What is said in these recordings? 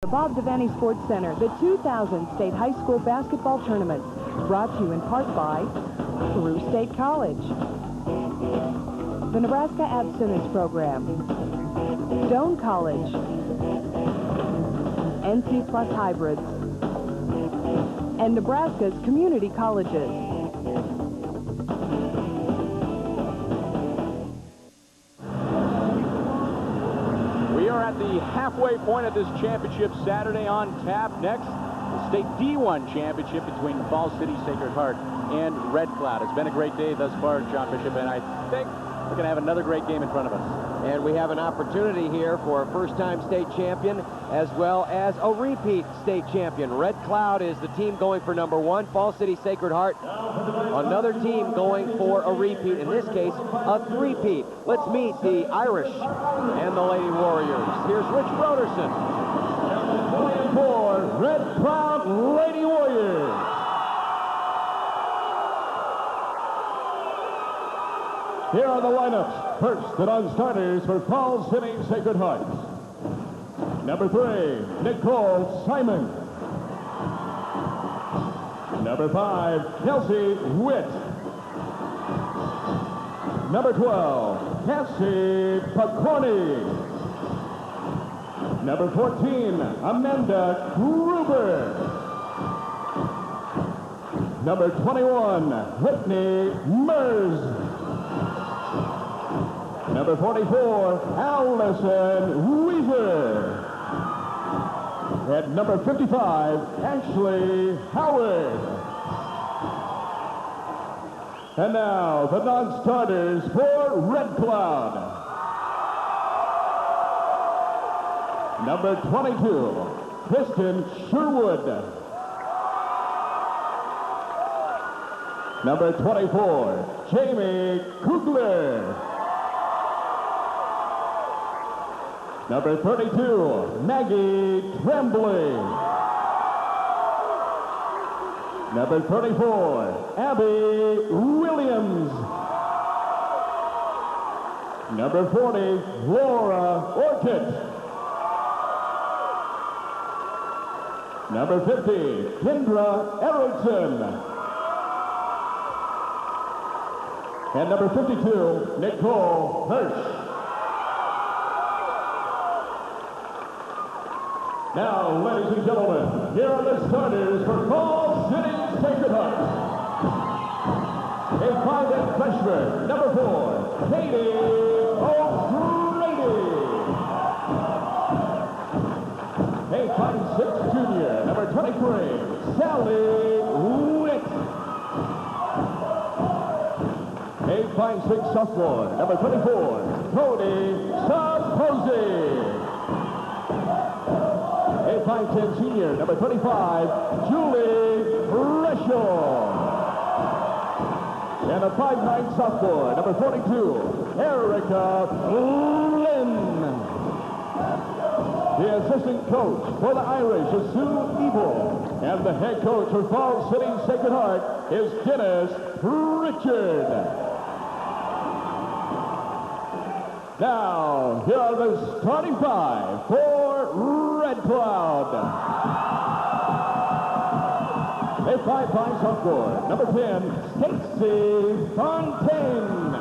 Bob Devaney Sports Center, the 2000 State High School Basketball Tournament, brought to you in part by Peru State College, the Nebraska Abstinence Program, Stone College, NC Plus Hybrids, and Nebraska's community colleges. We are at the halfway point of this championship. Saturday on tap. Next, the state D-1 championship between Falls City Sacred Heart and Red Cloud. It's been a great day thus far, John Bishop, and I think we're going to have another great game in front of us. And we have an opportunity here for a first-time state champion as well as a repeat state champion. Red Cloud is the team going for number 1. Falls City Sacred Heart, another team going for a repeat. In this case, a three-peat. Let's meet the Irish and the Lady Warriors. Here's Rich Broderson. For Red Cloud Lady Warriors. Here are the lineups. First, the non-starters for Falls City Sacred Heart. Number 3, Nicole Simon. Number 5, Kelsey Witt. Number 12, Cassie Pacorni. Number 14, Amanda Gruber. Number 21, Whitney Mers. Number 44, Allison Weaver. At number 55, Ashley Howard. And now, the non-starters for Red Cloud. Number 22, Kristen Sherwood. Number 24, Jamie Kugler. Number 32, Maggie Tremblay. Number 34, Abby Williams. Number 40, Laura Orchid. Number 50, Kendra Erickson. And number 52, Nicole Hirsch. Now, ladies and gentlemen, here are the starters for Falls City Sacred Heart. A 5'8" freshman, number 4, Katie O'Grady. A 5'6" junior, number 23, Sally Witt. A 5'6" sophomore, number 24, Cody Sarposi. A 5'10" senior, number 25, Julie Reschel. And a 5'9" sophomore, number 42, Erica Lynn. The assistant coach for the Irish is Sue Evil. And the head coach for Falls City Sacred Heart is Dennis Richard. Now, here are the starting 5 for Red Cloud. A 5'5" sophomore, number 10, Stacy Fontaine.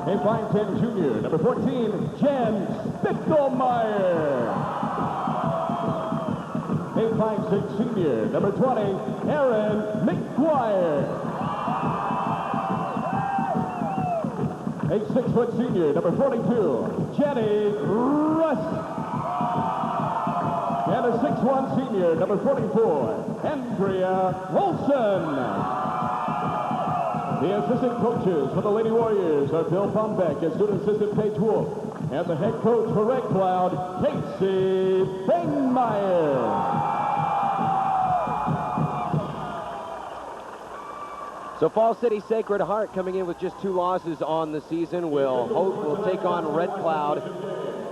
A 5'10" junior, number 14, Jen Spitzelmeyer. A 5'6" senior, number 20, Aaron McGuire. A 6-foot senior, number 42, Jenny Russ. And a 6'1" senior, number 44, Andrea Wilson. The assistant coaches for the Lady Warriors are Bill Bombeck and student assistant Paige Wolf. And the head coach for Red Cloud, Casey Bainmeyer. So Falls City Sacred Heart coming in with just 2 losses on the season will take on Red Cloud.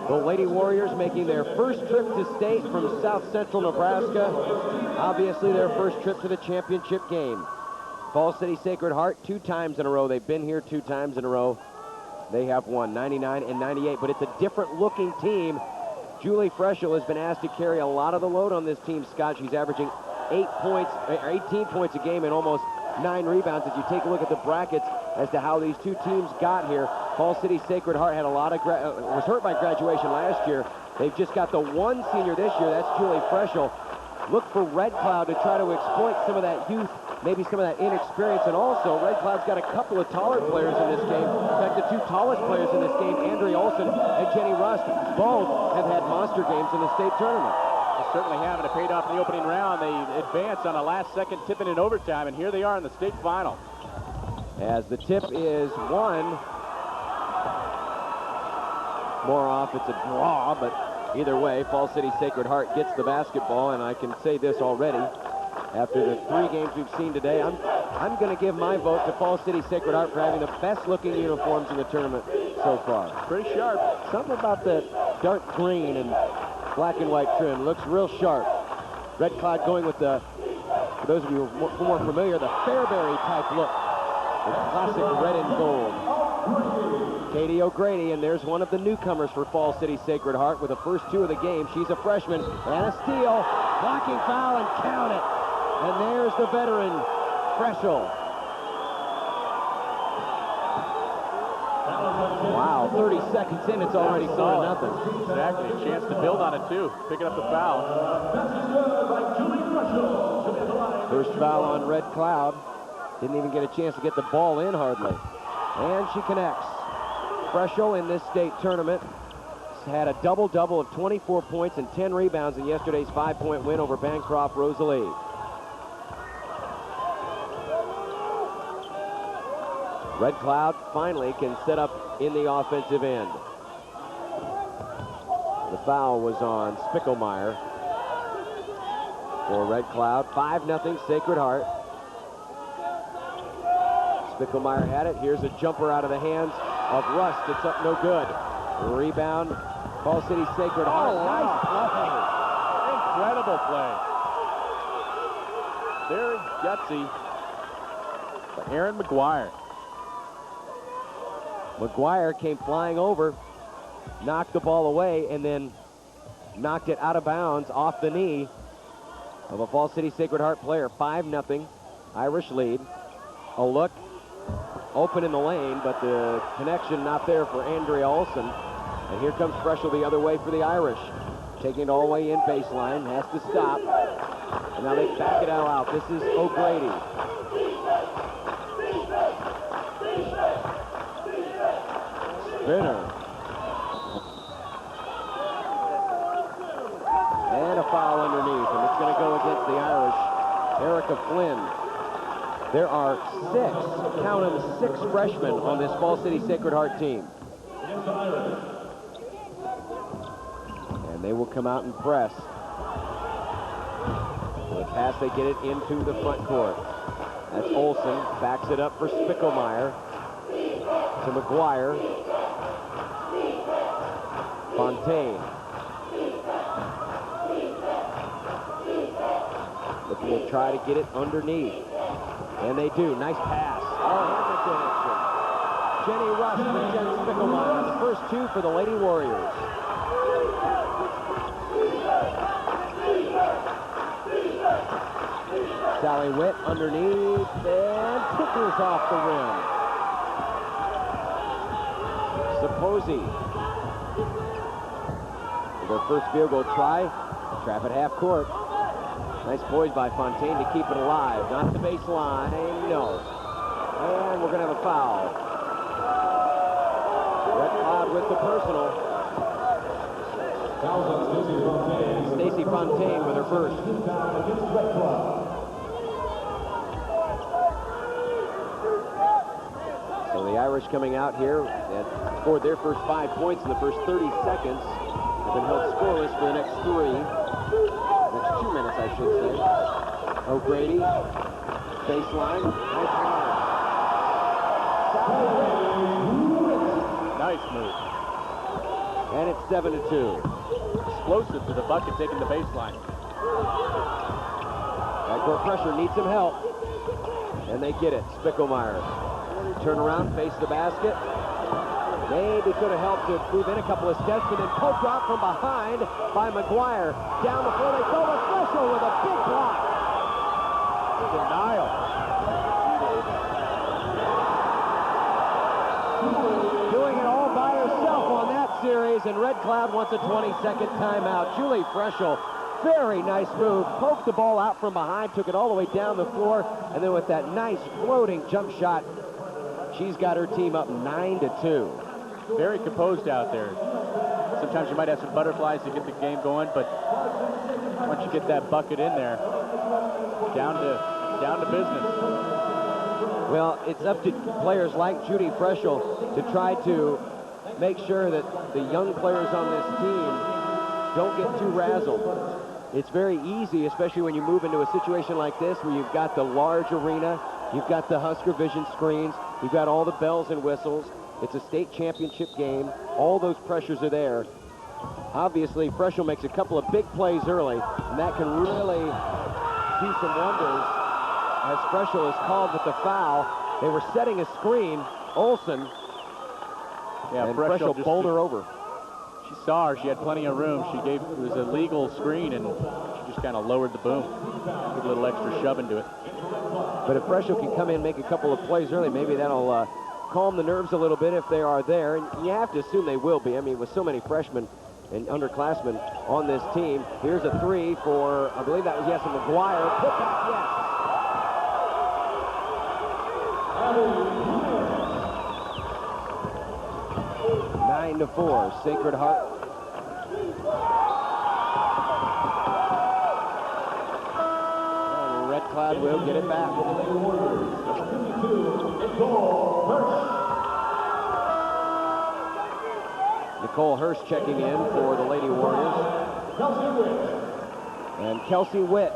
The Lady Warriors making their first trip to state from South Central Nebraska. Obviously their first trip to the championship game. Falls City Sacred Heart 2 times in a row. They've been here 2 times in a row. They have won 99 and 98, but it's a different looking team Julie Freschel has been asked to carry a lot of the load on this team, Scott. She's averaging 18 points a game and almost 9 rebounds. As you take a look at the brackets as to how these two teams got here, Falls City Sacred Heart had a lot of was hurt by graduation last year. They've just got the one senior this year. That's Julie Freschel. Look for Red Cloud to try to exploit some of that youth, maybe some of that inexperience. And also, Red Cloud's got a couple of taller players in this game. In fact, the 2 tallest players in this game, Andrea Olson and Jenny Rust, both have had monster games in the state tournament. They certainly have, and it paid off in the opening round. They advanced on a last-second tip in overtime, and here they are in the state final. As the tip is won, more off, it's a draw, but either way, Falls City Sacred Heart gets the basketball, and I can say this already. After the 3 games we've seen today, I'm going to give my vote to Falls City Sacred Heart for having the best-looking uniforms in the tournament so far. Pretty sharp. Something about that dark green and black and white trim looks real sharp. Red Cloud going with the, for those of you who are more familiar, the Fairbury type look. The classic red and gold. Katie O'Grady, and there's one of the newcomers for Falls City Sacred Heart with the first 2 of the game. She's a freshman, and a steal, blocking foul, and count it. And there's the veteran, Freschel. Wow, 30 seconds in, it's already 4-0. Exactly, a chance to build on it, too, picking up the foul. First foul on Red Cloud. Didn't even get a chance to get the ball in, hardly. And she connects. Freschel in this state tournament had a double-double of 24 points and 10 rebounds in yesterday's 5-point win over Bancroft Rosalie. Red Cloud finally can set up in the offensive end. The foul was on Spickelmeyer for Red Cloud. 5-0 Sacred Heart. Spickelmeyer had it. Here's a jumper out of the hands of Rust. It's up no good. Rebound, Falls City Sacred Heart. Oh, wow. Incredible play. Very gutsy by Aaron McGuire. McGuire came flying over, knocked the ball away, and then knocked it out of bounds off the knee of a Falls City Sacred Heart player. 5-0 Irish lead. A look, open in the lane, but the connection not there for Andrea Olson. And here comes Freschel the other way for the Irish. Taking it all the way in baseline, has to stop. And now they back it all out. This is O'Grady. Spinner. And a foul underneath, and it's going to go against the Irish. Erica Flynn. There are 6, count them, 6 freshmen on this Falls City Sacred Heart team. And they will come out and press. The pass, they get it into the front court. That's Olson, backs it up for Spickelmeyer. To McGuire. Fontaine. Looking to try to get it underneath. And they do. Nice pass. Oh, here's the connection. Jenny Rust and Jen Spickelmeyer. The first 2 for the Lady Warriors. Sally Witt underneath and tickles off the rim. Saposi. Their first field goal try. Trap at half court. Nice poise by Fontaine to keep it alive. Not the baseline. No. And we're going to have a foul. Red Cloud with the personal. Stacy Fontaine with her first. So the Irish coming out here and scored their first 5 points in the first 30 seconds. Have been held scoreless for the next 2 minutes, I should say. O'Grady, baseline, Nice move. and it's 7-2. Explosive to the bucket, taking the baseline. Backcourt pressure needs some help, and they get it. Spickelmeyer, turn around, face the basket, Maybe could have helped to move in a couple of steps, and then poke drop from behind by McGuire. Down the floor they go to Freshel with a big block. Denial. Doing it all by herself on that series, and Red Cloud wants a 20-second timeout. Julie Freshel, very nice move. Poked the ball out from behind, took it all the way down the floor, and then with that nice floating jump shot, she's got her team up 9-2. Very composed out there. Sometimes you might have some butterflies to get the game going, but once you get that bucket in there, down to business. Well, it's up to players like Judy Freshel to try to make sure that the young players on this team don't get too razzled. It's very easy, especially when you move into a situation like this where you've got the large arena, you've got the Husker Vision screens, you've got all the bells and whistles. It's a state championship game. All those pressures are there. Obviously, Freshel makes a couple of big plays early, and that can really do some wonders. As Freshel is called with the foul, they were setting a screen. Olsen, and Freshel bowled her over. She saw her. She had plenty of room. It was a legal screen, and she just kind of lowered the boom. Put a little extra shove into it. But if Freshel can come in and make a couple of plays early, maybe that'll calm the nerves a little bit if they are there. And you have to assume they will be. I mean, with so many freshmen and underclassmen on this team. Here's a three for, I believe that was, yes, McGuire. Put back, yes. 9-4, Sacred Heart. And Red Cloud will get it back. Nicole Hurst checking in for the Lady Warriors. And Kelsey Witt,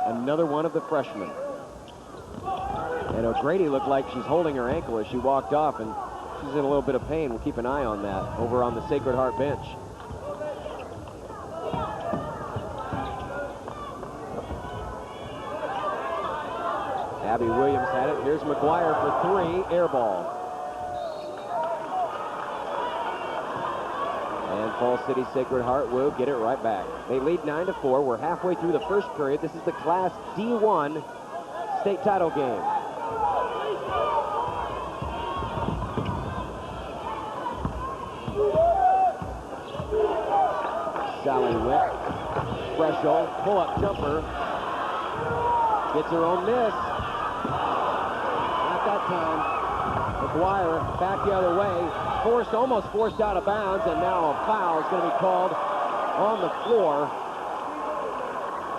another one of the freshmen. And O'Grady looked like she's holding her ankle as she walked off, and she's in a little bit of pain. We'll keep an eye on that over on the Sacred Heart bench. Abby Williams had it. Here's McGuire for three, air ball. And Falls City Sacred Heart will get it right back. They lead 9-4. We're halfway through the first period. This is the Class D-1 state title game. Sally Witt, Freshel, pull-up jumper, gets her own miss. Not that time. McGuire back the other way, almost forced out of bounds, and now a foul is going to be called on the floor.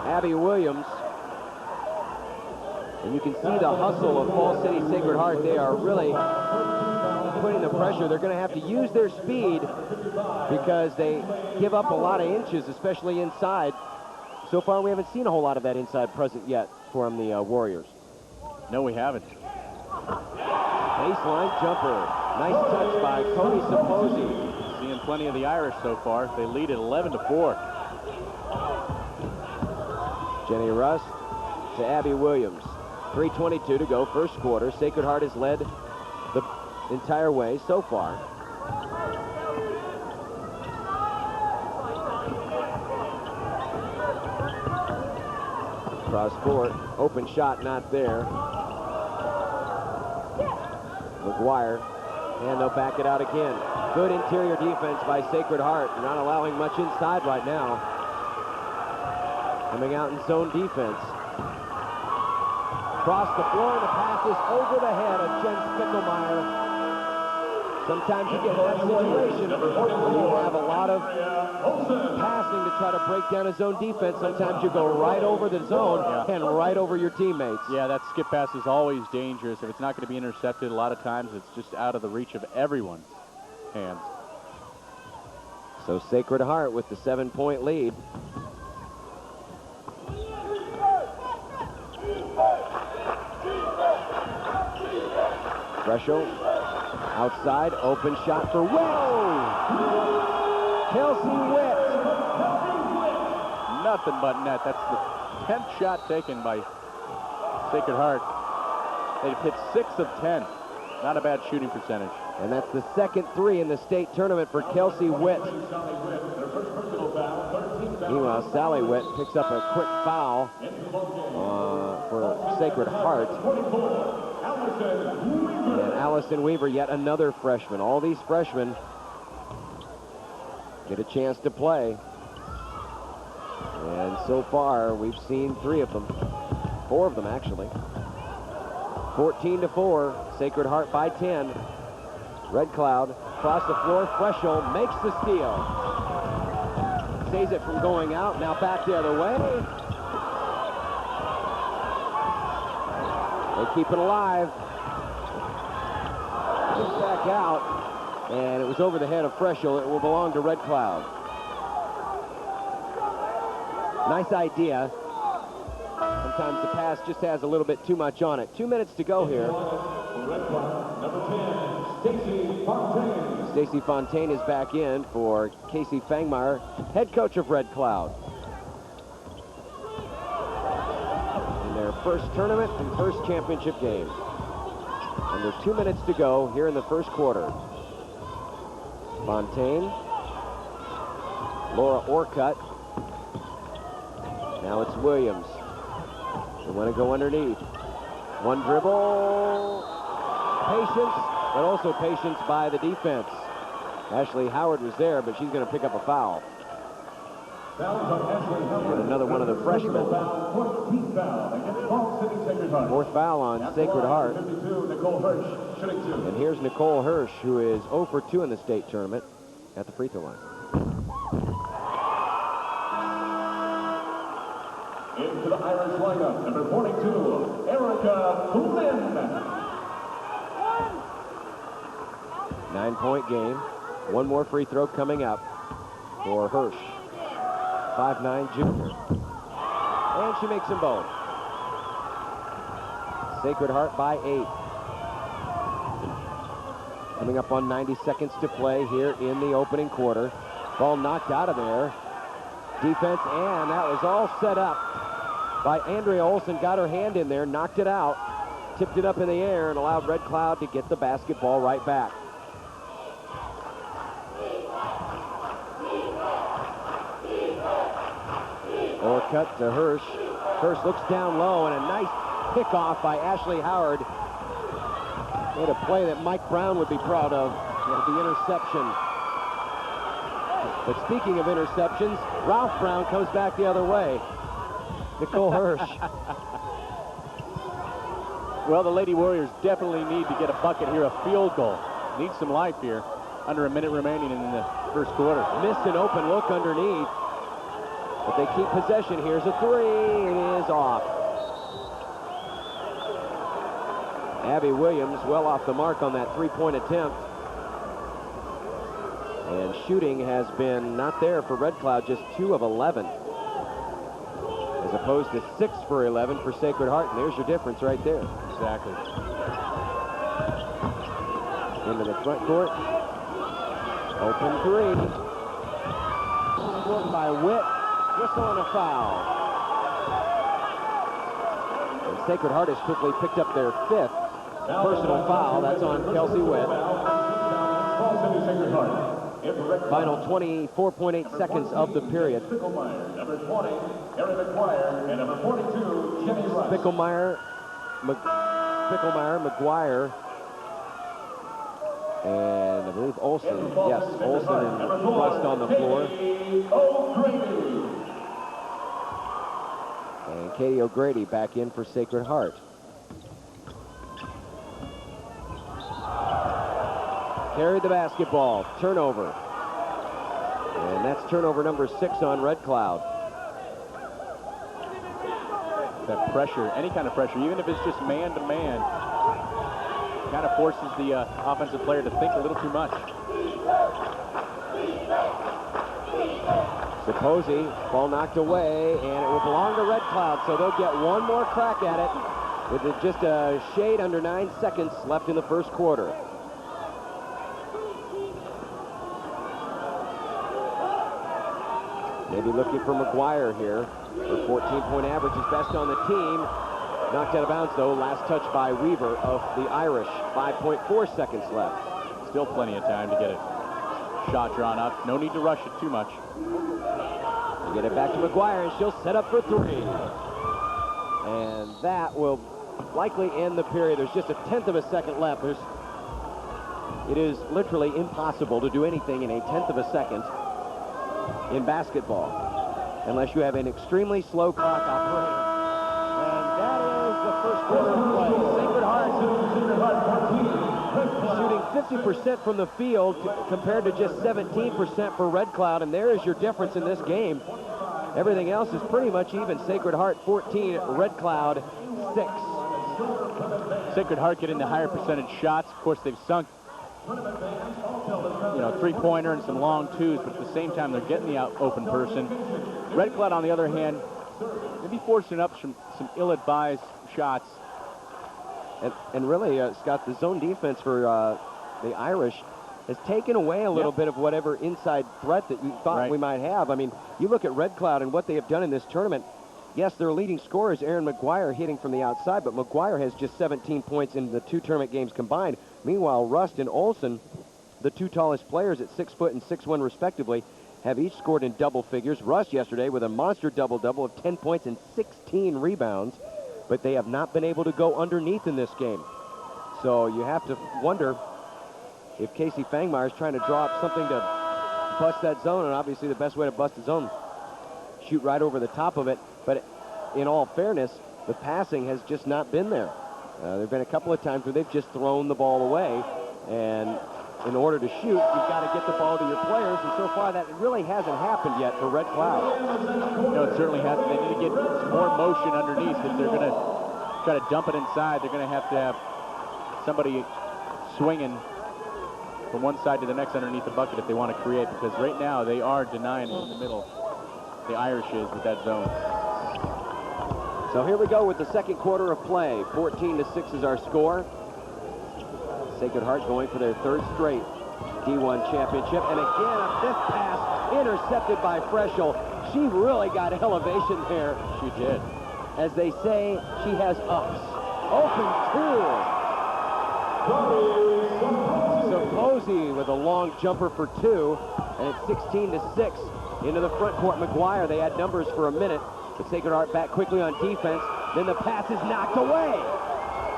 Abby Williams. And you can see the hustle of Falls City Sacred Heart. They are really putting the pressure. They're going to have to use their speed because they give up a lot of inches, especially inside. So far, we haven't seen a whole lot of that inside present yet from the Warriors. No, we haven't. Baseline jumper. Nice touch by Cody Supposi. Seeing plenty of the Irish so far. They lead at 11-4. Jenny Russ to Abby Williams. 3:22 to go, first quarter. Sacred Heart has led the entire way so far. Cross court, open shot not there. McGuire, and they'll back it out again. Good interior defense by Sacred Heart, not allowing much inside right now. Coming out in zone defense. Across the floor, and the pass is over the head of Jen Spickelmeyer. Sometimes you get in that situation where you have a lot of passing to try to break down a zone defense. Sometimes you go right over the zone and right over your teammates. Yeah, that skip pass is always dangerous. If it's not going to be intercepted, a lot of times it's just out of the reach of everyone's hands. So Sacred Heart with the 7-point lead. Freshel outside, open shot for Kelsey Witt. Nothing but net. That's the 10th shot taken by Sacred Heart. They've hit 6 of 10. Not a bad shooting percentage. And that's the second 3 in the state tournament for Kelsey Witt. Meanwhile, Sally Witt picks up a quick foul for Sacred Heart. And Allison Weaver, yet another freshman. All these freshmen get a chance to play. And so far, we've seen 3 of them. 4 of them, actually. 14-4, Sacred Heart by 10. Red Cloud across the floor. Freshel makes the steal. Saves it from going out. Now back the other way. They keep it alive. Gets back out. And it was over the head of Freshel. It will belong to Red Cloud. Nice idea. Sometimes the pass just has a little bit too much on it. 2 minutes to go here. Number 10, Stacy Fontaine. Stacy Fontaine is back in for Casey Fangmeyer, head coach of Red Cloud. In their first tournament and first championship game. Under 2 minutes to go here in the first quarter. Fontaine. Laura Orcutt. Now it's Williams. They want to go underneath. One dribble. Patience, but also patience by the defense. Ashley Howard was there, but she's going to pick up a foul. And another one of the freshmen. 4th foul on Sacred Heart. And here's Nicole Hirsch, who is 0 for 2 in the state tournament at the free throw line. Into the Irish lineup, number 42, Erica Flynn. 9-point game. One more free throw coming up for Hirsch. 5'9" junior. And she makes them both. Sacred Heart by 8. Coming up on 90 seconds to play here in the opening quarter. Ball knocked out of there. Defense, and that was all set up by Andrea Olson. Got her hand in there, knocked it out, tipped it up in the air, and allowed Red Cloud to get the basketball right back. Orcutt to Hirsch. Hirsch looks down low, and a nice pickoff by Ashley Howard. Made a play that Mike Brown would be proud of with the interception. But speaking of interceptions, Ralph Brown comes back the other way. Nicole Hirsch. Well, the Lady Warriors definitely need to get a bucket here, a field goal. Need some life here. Under a minute remaining in the first quarter. Missed an open look underneath. But they keep possession. Here's a 3. It is off. Abby Williams well off the mark on that 3-point attempt. And shooting has been not there for Red Cloud, just 2 of 11. As opposed to 6 for 11 for Sacred Heart. And there's your difference right there. Exactly. Into the front court. Open 3. Scored by Witt. Whistle and a foul. And Sacred Heart has quickly picked up their 5th personal foul. That's on Kelsey Witt. Final 24.8 seconds of the period. Number 20, Erin McGuire, and number 42, Jenny Rush. Picklemeyer, McGuire, and I believe Olson. Yes, Olson and Rust on the floor. And Katie O'Grady back in for Sacred Heart. Carried the basketball. Turnover. And that's turnover number 6 on Red Cloud. That pressure, any kind of pressure, even if it's just man-to-man, kind of forces the offensive player to think a little too much. Supposi, ball knocked away, and it will belong to Red Cloud, so they'll get one more crack at it with just a shade under 9 seconds left in the first quarter. Maybe looking for McGuire here. Her 14-point average is best on the team. Knocked out of bounds, though. Last touch by Weaver of the Irish. 5.4 seconds left. Still plenty of time to get a shot drawn up. No need to rush it too much. They get it back to McGuire, and she'll set up for three. And that will likely end the period. There's just a tenth of a second left. It is literally impossible to do anything in a tenth of a second in basketball unless you have an extremely slow clock operator. And that is the first quarter of play. Sacred Heart shooting 50% from the field compared to just 17% for Red Cloud, and there is your difference in this game. Everything else is pretty much even. Sacred Heart 14, Red Cloud 6. Sacred Heart getting the higher percentage shots. Of course, they've sunk, three-pointer and some long twos, but at the same time, they're getting the open person. Red Cloud, on the other hand, maybe forcing up some ill-advised shots. And really, Scott, the zone defense for the Irish has taken away a little bit of whatever inside threat that you thought we might have. I mean, you look at Red Cloud and what they have done in this tournament. Yes, their leading scorer is Aaron McGuire hitting from the outside, but McGuire has just 17 points in the two tournament games combined. Meanwhile, Rust and Olsen, the two tallest players at 6 foot and 6'1" respectively, have each scored in double figures. Rust yesterday with a monster double-double of 10 points and 16 rebounds, but they have not been able to go underneath in this game. So you have to wonder if Casey Fangmeyer is trying to draw up something to bust that zone, and obviously the best way to bust the zone, shoot right over the top of it. But in all fairness, the passing has just not been there. There have been a couple of times where they've just thrown the ball away, and in order to shoot, you've got to get the ball to your players, and so far that really hasn't happened yet for Red Cloud. No, it certainly hasn't. They need to get some more motion underneath. If they're going to try to dump it inside, they're going to have somebody swinging from one side to the next underneath the bucket if they want to create, because right now they are denying it in the middle. The Irish is with that zone. So here we go with the second quarter of play. 14-6 is our score. Sacred Heart going for their third straight D1 championship. And again, a fifth pass intercepted by Freschel. She really got elevation there. She did. As they say, she has ups. Open two. So Posey with a long jumper for two. And it's 16-6 into the front court. McGuire, they had numbers for a minute. But Sacred Heart back quickly on defense. Then the pass is knocked away.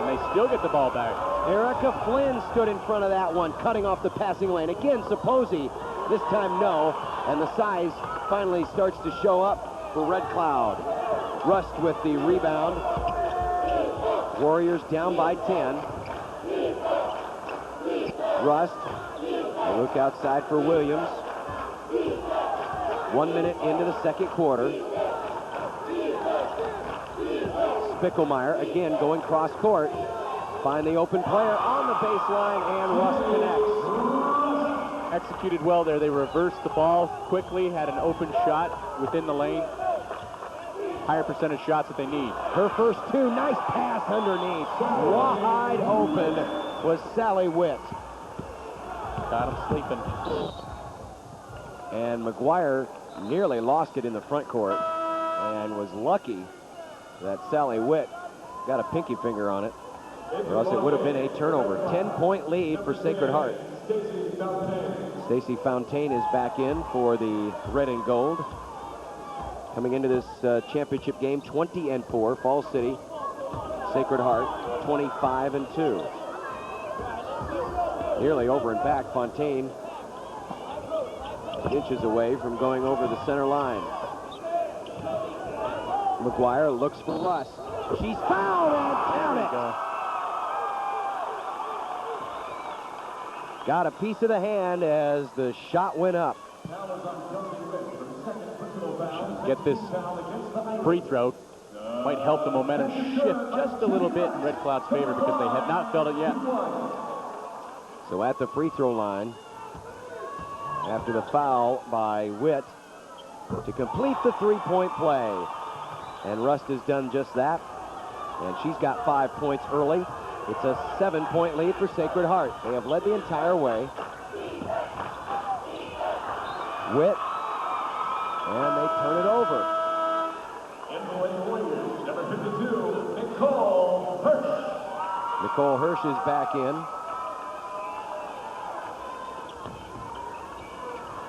And they still get the ball back. Erica Flynn stood in front of that one, cutting off the passing lane. Again, Supposi, this time no. And the size finally starts to show up for Red Cloud. Rust with the rebound. Warriors down by 10. Rust, a look outside for Williams. 1 minute into the second quarter. Spickelmeyer again going cross court. Find the open player on the baseline, and Rust connects. Executed well there. They reversed the ball quickly, had an open shot within the lane. Higher percentage shots that they need. Her first two, nice pass underneath. Wide open was Sally Witt. Got him sleeping. And McGuire nearly lost it in the front court and was lucky that Sally Witt got a pinky finger on it, or else it would have been a turnover. 10-point lead for Sacred Heart. Stacey Fontaine is back in for the red and gold. Coming into this championship game, 20-4. Falls City, Sacred Heart, 25-2. Nearly over and back. Fontaine inches away from going over the center line. McGuire looks for Rust. She's fouled and count it. Got a piece of the hand as the shot went up. Get this free throw. Might help the momentum shift just a little bit in Red Cloud's favor because they have not felt it yet. So at the free throw line, after the foul by Witt, to complete the three-point play. And Rust has done just that. And she's got 5 points early. It's a 7-point lead for Sacred Heart. They have led the entire way. Witt. And they turn it over. Number 52, Nicole Hirsch. Nicole Hirsch is back in.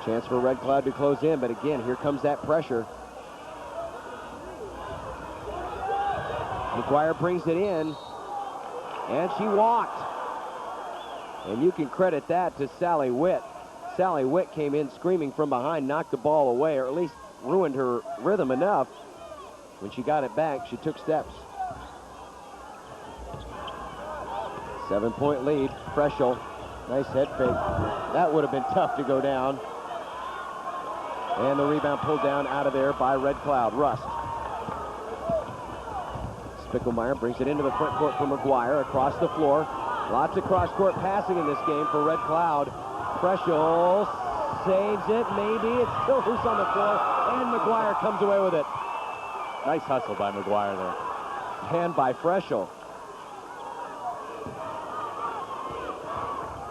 Chance for Red Cloud to close in, but again, here comes that pressure. McGuire brings it in, and she walked. And you can credit that to Sally Witt. Sally Witt came in screaming from behind, knocked the ball away, or at least ruined her rhythm enough. When she got it back, she took steps. 7-point lead, Freschel. Nice head fake. That would have been tough to go down. And the rebound pulled down out of there by Red Cloud. Rust. Spickelmeyer brings it into the front court for McGuire across the floor. Lots of cross-court passing in this game for Red Cloud. Freschel saves it, maybe. It's still loose on the floor, and McGuire comes away with it. Nice hustle by McGuire there. And by Freschel.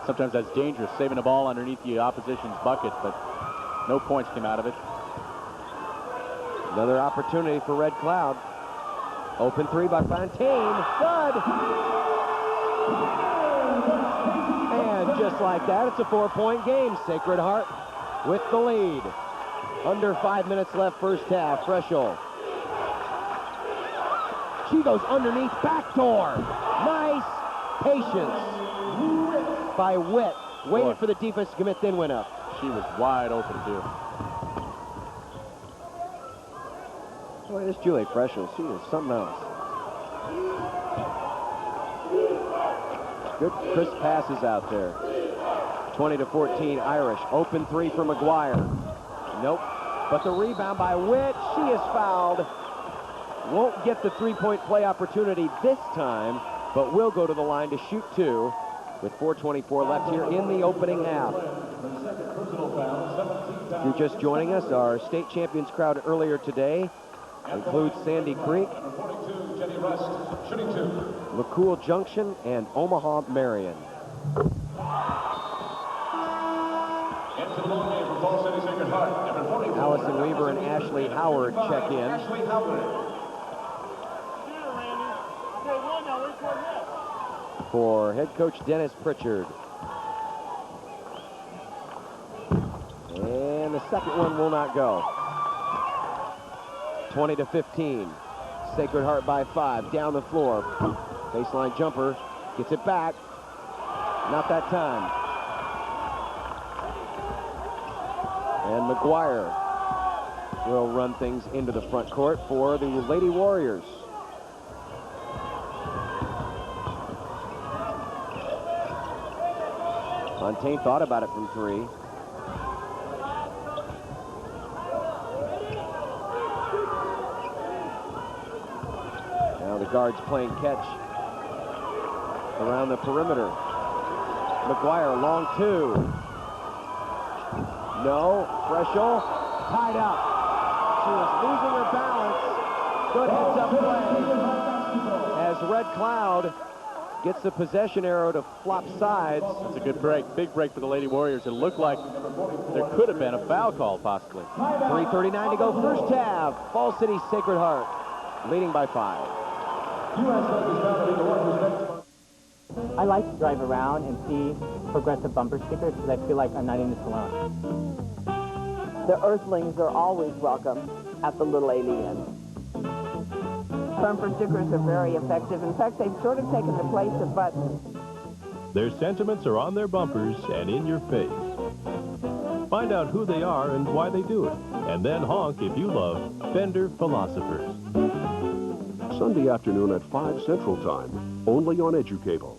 Sometimes that's dangerous, saving the ball underneath the opposition's bucket, but no points came out of it. Another opportunity for Red Cloud. Open three by Fontaine. Good! And just like that, it's a 4-point game. Sacred Heart with the lead. Under 5 minutes left first half. Freschel. She goes underneath, backdoor. Nice patience by Witt. Waited for the defense to commit, then went up. She was wide open, too. Boy, this Julie Freschel, she is something else. Good crisp passes out there. 20-14 Irish. Open three for McGuire. Nope. But the rebound by Witt. She is fouled. Won't get the three-point play opportunity this time, but will go to the line to shoot two with 4:24 left here in the opening half. If you're just joining us, our state champions crowd earlier today includes Sandy Creek, LaCool Junction, and Omaha Marion. Allison Weaver and Ashley Howard check in. For head coach Dennis Pritchard. And the second one will not go. 20-15. Sacred Heart by 5. Down the floor. Baseline jumper. Gets it back. Not that time. And McGuire will run things into the front court for the Lady Warriors. Fontaine thought about it from three. Now the guards playing catch around the perimeter. McGuire, long two. No, Freschel, tied up. She was losing her balance. Good heads-up play as Red Cloud gets the possession arrow to flop sides. That's a good break. Big break for the Lady Warriors. It looked like there could have been a foul call, possibly. 3:39 to go first half. Falls City Sacred Heart leading by 5. I like to drive around and see progressive bumper stickers because I feel like I'm not in this alone. The Earthlings are always welcome at the Little Alien. Bumper stickers are very effective. In fact, they've sort of taken the place of buttons. Their sentiments are on their bumpers and in your face. Find out who they are and why they do it. And then honk if you love Fender Philosophers. Sunday afternoon at 5 Central Time, only on EduCable.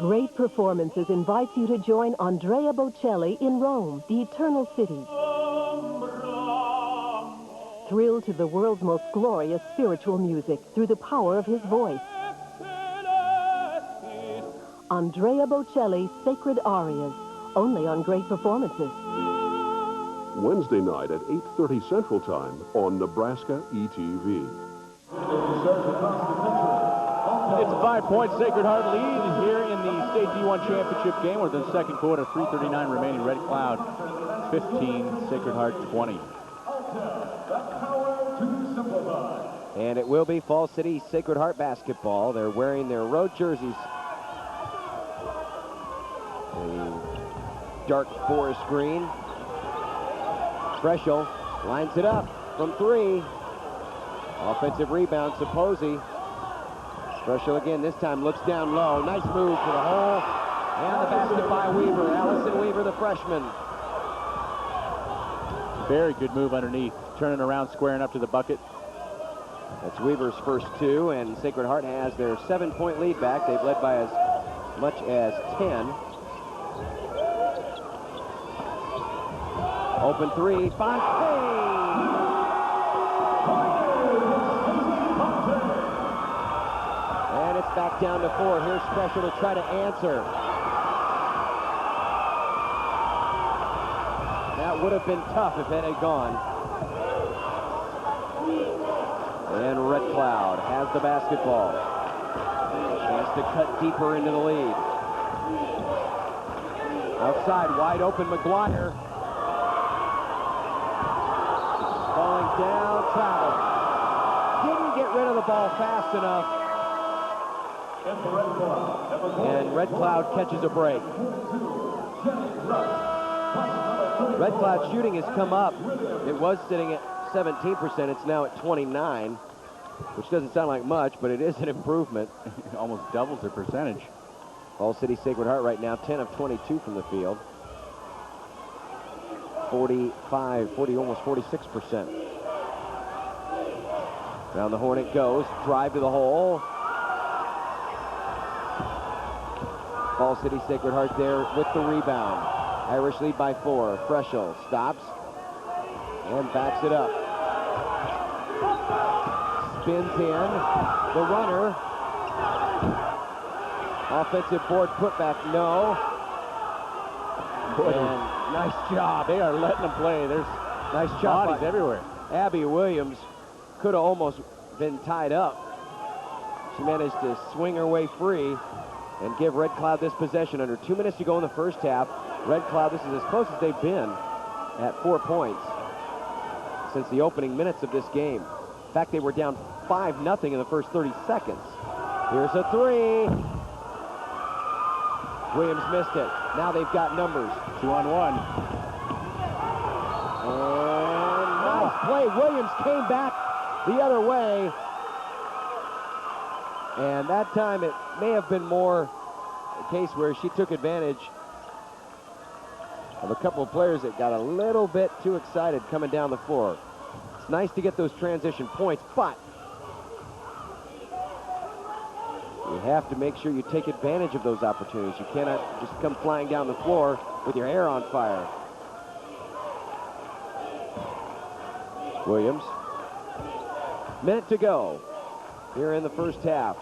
Great Performances invites you to join Andrea Bocelli in Rome, the Eternal City. Thrill to the world's most glorious spiritual music through the power of his voice. Andrea Bocelli, Sacred Arias, only on Great Performances. Wednesday night at 8:30 Central Time on Nebraska ETV. It's a 5-point Sacred Heart lead here in the State D1 Championship game. We're in the second quarter, 3:39 remaining. Red Cloud 15, Sacred Heart 20. And it will be Falls City Sacred Heart basketball. They're wearing their road jerseys. dark forest green. Freschel lines it up from 3. Offensive rebound, Supposi. Freschel again, this time looks down low. Nice move to the hole. And the basket by Weaver. Allison Weaver, the freshman. Very good move underneath. Turning around, squaring up to the bucket. That's Weaver's first 2, and Sacred Heart has their 7-point lead back. They've led by as much as 10. Open 3, Fontaine! And it's back down to 4. Here's Freschel to try to answer. That would have been tough if it had gone. And Red Cloud has the basketball. Chance to cut deeper into the lead. Outside, wide open, McGuire. Falling down, travel. Didn't get rid of the ball fast enough. And Red Cloud catches a break. Red Cloud shooting has come up. It was sitting at 17%. It's now at 29, which doesn't sound like much, but it is an improvement. Almost doubles their percentage. Falls City Sacred Heart right now, 10 of 22 from the field. 40, almost 46%. Down the horn it goes. Drive to the hole. Falls City Sacred Heart there with the rebound. Irish lead by 4. Freschel stops and backs it up. Spins in. The runner. Offensive board putback, no. And nice job. They are letting them play. There's Nice job bodies everywhere. Abby Williams could have almost been tied up. She managed to swing her way free and give Red Cloud this possession. Under 2 minutes to go in the first half. Red Cloud, this is as close as they've been at 4 points since the opening minutes of this game. In fact, they were down 5-0 in the first 30 seconds. Here's a 3. Williams missed it. Now they've got numbers. 2-on-1. And nice play. Williams came back the other way. And that time it may have been more a case where she took advantage of a couple of players that got a little bit too excited coming down the floor. It's nice to get those transition points, but you have to make sure you take advantage of those opportunities. You cannot just come flying down the floor with your hair on fire. Williams. Meant to go here in the first half.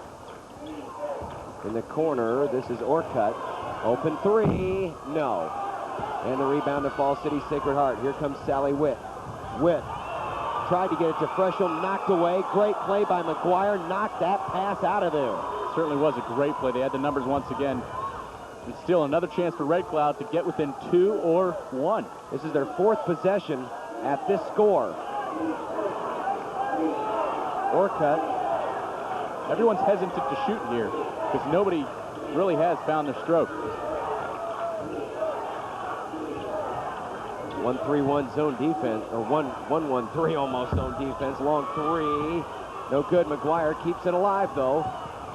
In the corner, this is Orcutt. Open 3, no. And the rebound to Falls City Sacred Heart. Here comes Sally Witt. Witt tried to get it to Freschel, knocked away. Great play by McGuire, knocked that pass out of there. Certainly was a great play. They had the numbers once again. And still another chance for Red Cloud to get within 2 or 1. This is their 4th possession at this score. Orcutt. Everyone's hesitant to shoot here because nobody really has found their stroke. 1-3-1 zone defense, or 1-1-1-3 almost zone defense. Long 3, no good. McGuire keeps it alive though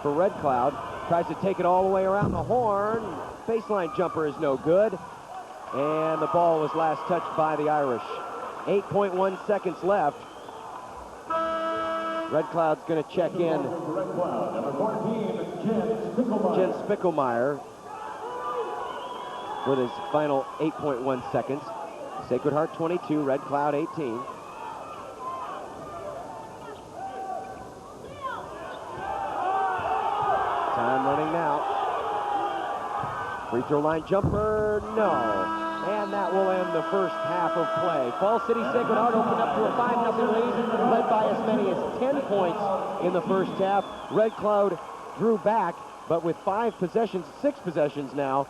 for Red Cloud. Tries to take it all the way around the horn. Baseline jumper is no good. And the ball was last touched by the Irish. 8.1 seconds left. Red Cloud's going to check in. Jen Spickelmeyer with his final 8.1 seconds. Sacred Heart 22, Red Cloud 18. Time running now. Free throw line jumper, no. And that will end the first half of play. Falls City Sacred Heart opened up to a 5-0 lead, led by as many as 10 points in the first half. Red Cloud drew back, but with 6 possessions now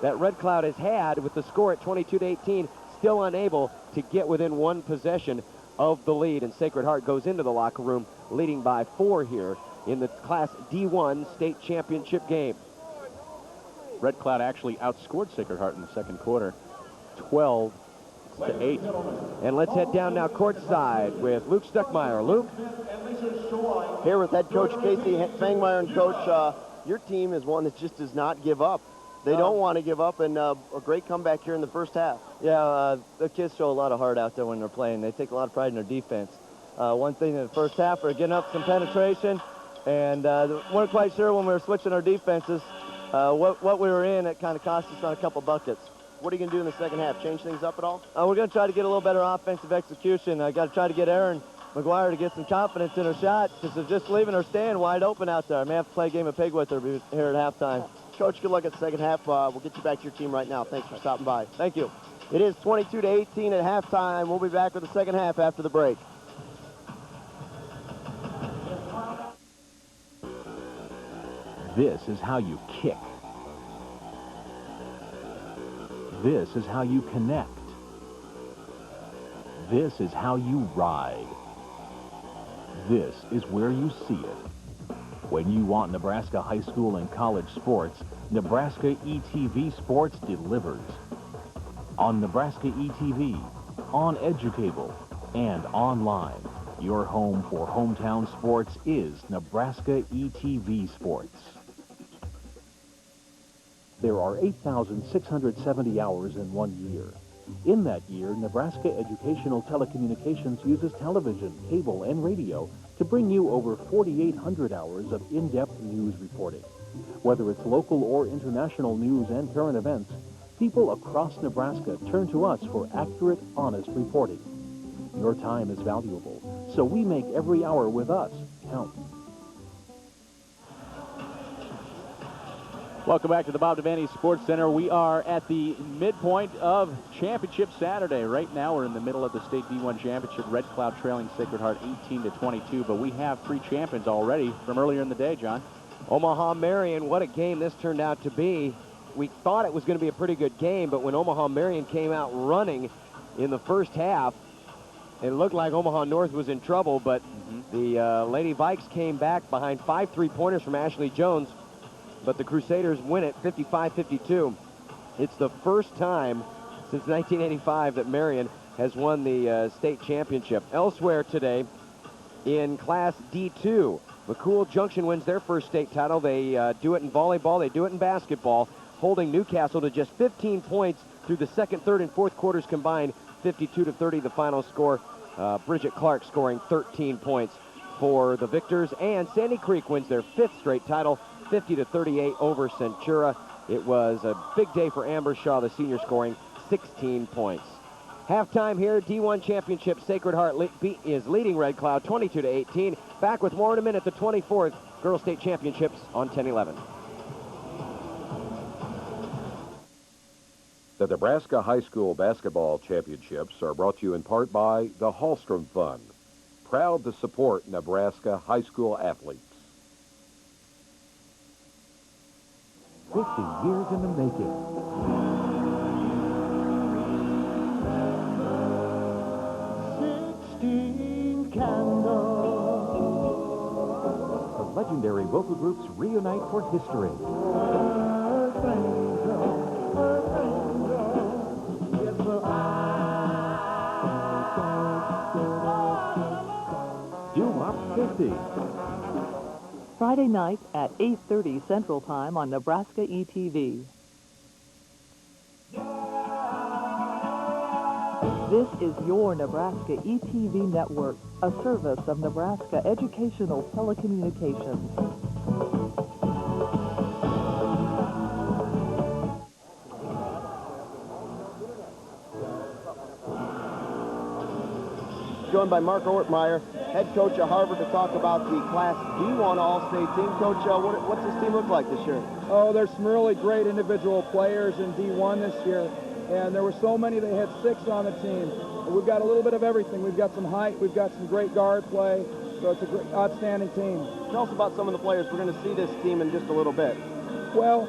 that Red Cloud has had with the score at 22-18, still unable to get within 1 possession of the lead. And Sacred Heart goes into the locker room leading by 4 here in the Class D-1 state championship game. Red Cloud actually outscored Sacred Heart in the second quarter, 12-8. And let's head down now courtside with Luke Stuckmeyer. Luke? Here with head coach Casey Fangmeyer. And coach, your team is one that just does not give up. They don't want to give up, and a great comeback here in the first half. Yeah, the kids show a lot of heart out there when they're playing. They take a lot of pride in their defense. One thing in the first half, we're getting up some penetration, and weren't quite sure when we were switching our defenses what we were in. It kind of cost us on a couple buckets. What are you going to do in the second half? Change things up at all? We're going to try to get a little better offensive execution. I got to try to get Aaron McGuire to get some confidence in her shot, because they're just leaving her stand wide open out there. I may have to play a game of pig with her here at halftime. Coach, good luck at the second half. We'll get you back to your team right now. Thanks for stopping by. Thank you. It is 22-18 at halftime. We'll be back with the second half after the break. This is how you kick. This is how you connect. This is how you ride. This is where you see it. When you want Nebraska high school and college sports, Nebraska ETV Sports delivers. On Nebraska ETV, on EduCable, and online, your home for hometown sports is Nebraska ETV Sports. There are 8,670 hours in 1 year. In that year, Nebraska Educational Telecommunications uses television, cable, and radio to bring you over 4,800 hours of in-depth news reporting. Whether it's local or international news and current events, people across Nebraska turn to us for accurate, honest reporting. Your time is valuable, so we make every hour with us count. Welcome back to the Bob Devaney Sports Center. We are at the midpoint of Championship Saturday. Right now, we're in the middle of the State D1 Championship. Red Cloud trailing Sacred Heart 18-22, but we have three champions already from earlier in the day, John. Omaha Marion, what a game this turned out to be. We thought it was going to be a pretty good game, but when Omaha Marion came out running in the first half, it looked like Omaha North was in trouble, but the Lady Vikes came back behind 5 3-pointers from Ashley Jones, but the Crusaders win it 55-52. It's the first time since 1985 that Marion has won the state championship. Elsewhere today, in Class D2, McCool Junction wins their first state title. They do it in volleyball, they do it in basketball, holding Newcastle to just 15 points through the second, third, and fourth quarters combined, 52-30 the final score. Bridget Clark scoring 13 points for the victors, and Sandy Creek wins their 5th straight title, 50-38 over Centura. It was a big day for Amber Shaw, the senior, scoring 16 points. Halftime here, D1 Championship, Sacred Heart is leading Red Cloud 22-18. Back with more in a minute, the 24th Girls State Championships on 10-11. The Nebraska High School Basketball Championships are brought to you in part by the Hallstrom Fund, proud to support Nebraska high school athletes. 50 years in the making. The legendary vocal groups reunite for history. Doo-Wop 50. Friday night at 8:30 Central Time on Nebraska ETV. This is your Nebraska ETV network, a service of Nebraska Educational Telecommunications. Joined by Mark Ortmeyer, head coach at Harvard, to talk about the Class D1 All-State team. Coach, what's this team look like this year? Oh, there's some really great individual players in D1 this year, and there were so many. They had 6 on the team. We've got a little bit of everything. We've got some height, we've got some great guard play, so it's a great, outstanding team. Tell us about some of the players. We're going to see this team in just a little bit. Well,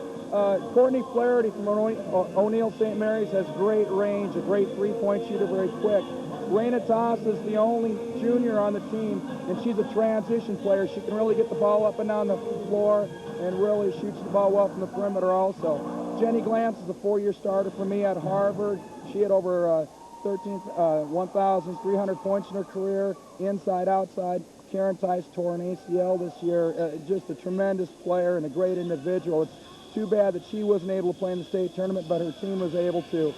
Courtney Flaherty from O'Neill St. Mary's has great range, a great three-point shooter, very quick. Raina Toss is the only junior on the team, and she's a transition player. She can really get the ball up and down the floor and really shoots the ball well from the perimeter also. Jenny Glantz is a 4-year starter for me at Harvard. She had over 1,300 points in her career, inside, outside. Karen Tice tore an ACL this year. Just a tremendous player and a great individual. It's too bad that she wasn't able to play in the state tournament, but her team was able to.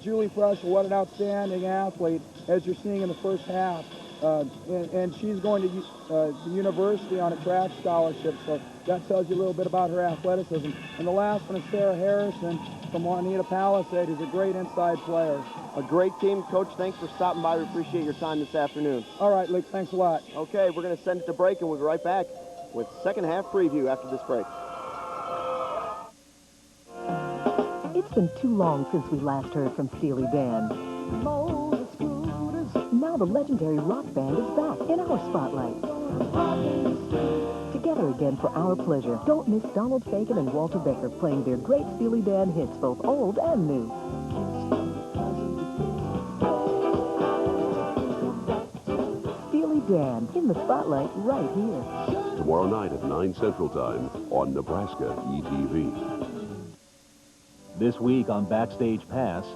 Julie Fresh, what an outstanding athlete, as you're seeing in the first half. And she's going to the university on a track scholarship, so that tells you a little bit about her athleticism. And the last one is Sarah Harrison from Juanita Palisade, who's a great inside player. A great team. Coach, thanks for stopping by. We appreciate your time this afternoon. All right, Luke, thanks a lot. Okay, we're going to send it to break, and we'll be right back with second half preview after this break. It's been too long since we last heard from Steely Dan. Now the legendary rock band is back in our spotlight. Together again for our pleasure. Don't miss Donald Fagen and Walter Becker playing their great Steely Dan hits, both old and new. Steely Dan in the spotlight right here. Tomorrow night at 9 Central Time on Nebraska ETV. This week on Backstage Pass,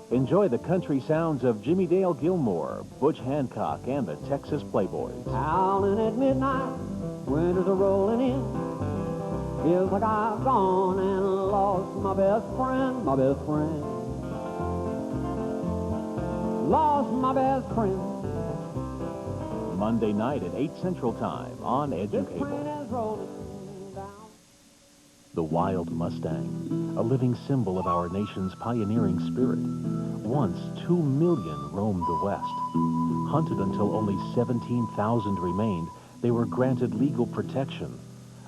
enjoy the country sounds of Jimmy Dale Gilmore, Butch Hancock, and the Texas Playboys. Howling at midnight, winters are rolling in. Feels like I've gone and lost my best friend, Lost my best friend. Monday night at 8 Central Time on Educable. The Wild Mustang, a living symbol of our nation's pioneering spirit. Once 2 million roamed the West. Hunted until only 17,000 remained, they were granted legal protection.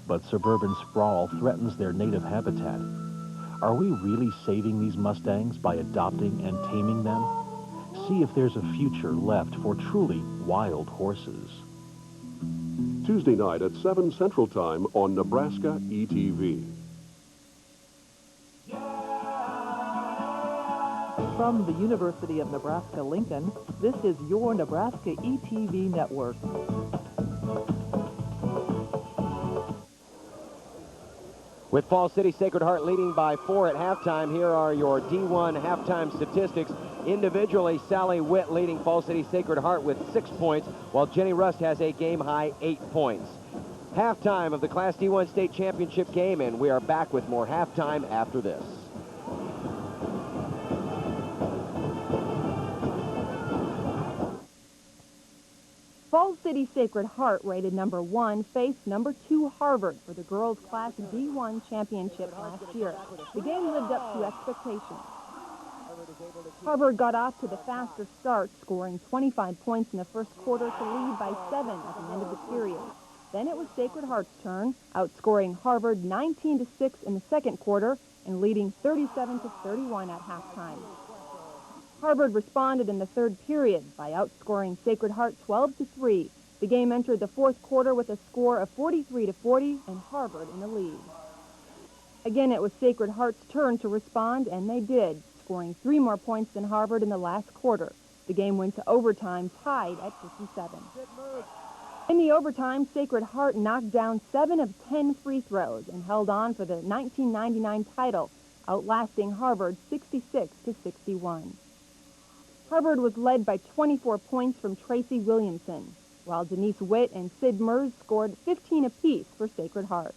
But suburban sprawl threatens their native habitat. Are we really saving these Mustangs by adopting and taming them? See if there's a future left for truly wild horses. Tuesday night at 7 Central Time on Nebraska ETV. From the University of Nebraska-Lincoln, this is your Nebraska ETV network. With Falls City Sacred Heart leading by 4 at halftime, here are your D1 halftime statistics. Individually, Sally Witt leading Falls City Sacred Heart with 6 points, while Jenny Rust has a game-high 8 points. Halftime of the Class D1 State Championship game, and we are back with more halftime after this. Falls City Sacred Heart, rated number 1, faced number 2 Harvard for the girls' Class D1 championship last year. The game lived up to expectations. Harvard got off to the faster start, scoring 25 points in the first quarter to lead by 7 at the end of the period. Then it was Sacred Heart's turn, outscoring Harvard 19-6 in the second quarter and leading 37-31 at halftime. Harvard responded in the third period by outscoring Sacred Heart 12-3. The game entered the fourth quarter with a score of 43-40 and Harvard in the lead. Again, it was Sacred Heart's turn to respond, and they did, scoring 3 more points than Harvard in the last quarter. The game went to overtime, tied at 57. In the overtime, Sacred Heart knocked down 7 of 10 free throws and held on for the 1999 title, outlasting Harvard 66-61. Harvard was led by 24 points from Tracy Williamson, while Denise Witt and Sid Mers scored 15 apiece for Sacred Heart.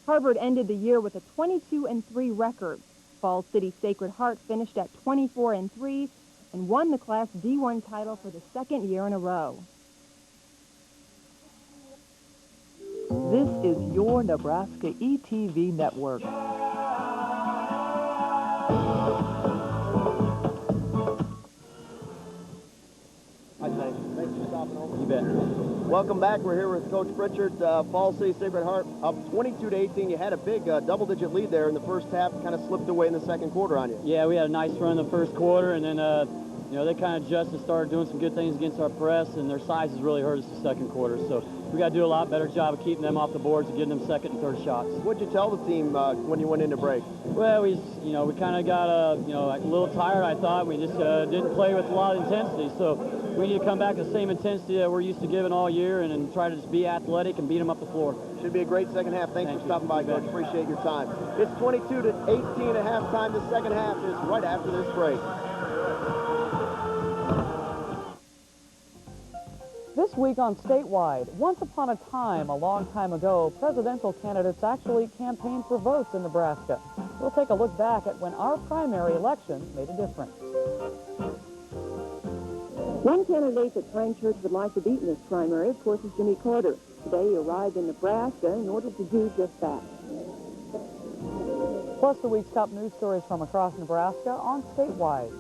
Harvard ended the year with a 22-3 record. Falls City Sacred Heart finished at 24-3 and won the Class D1 title for the second year in a row. This is your Nebraska ETV network. You bet. Welcome back. We're here with Coach Pritchard. Falls City Sacred Heart up 22-18. You had a big double-digit lead there in the first half. Kind of slipped away in the second quarter on you. Yeah, we had a nice run in the first quarter, and then they kind of adjusted, started doing some good things against our press, and their sizes really hurt us the second quarter. So we got to do a lot better job of keeping them off the boards and getting them second and third shots. What'd you tell the team when you went into break? Well, we kind of got a little tired, I thought. We just didn't play with a lot of intensity. So we need to come back to the same intensity that we're used to giving all year and try to just be athletic and beat them up the floor. Should be a great second half. Thanks for stopping by, Coach. Appreciate your time. It's 22-18 at halftime. The second half is right after this break. This week on Statewide, once upon a time, a long time ago, presidential candidates actually campaigned for votes in Nebraska. We'll take a look back at when our primary election made a difference. One candidate that Frank Church would like to beat in this primary, of course, is Jimmy Carter. Today he arrived in Nebraska in order to do just that. Plus the week's top news stories from across Nebraska on Statewide.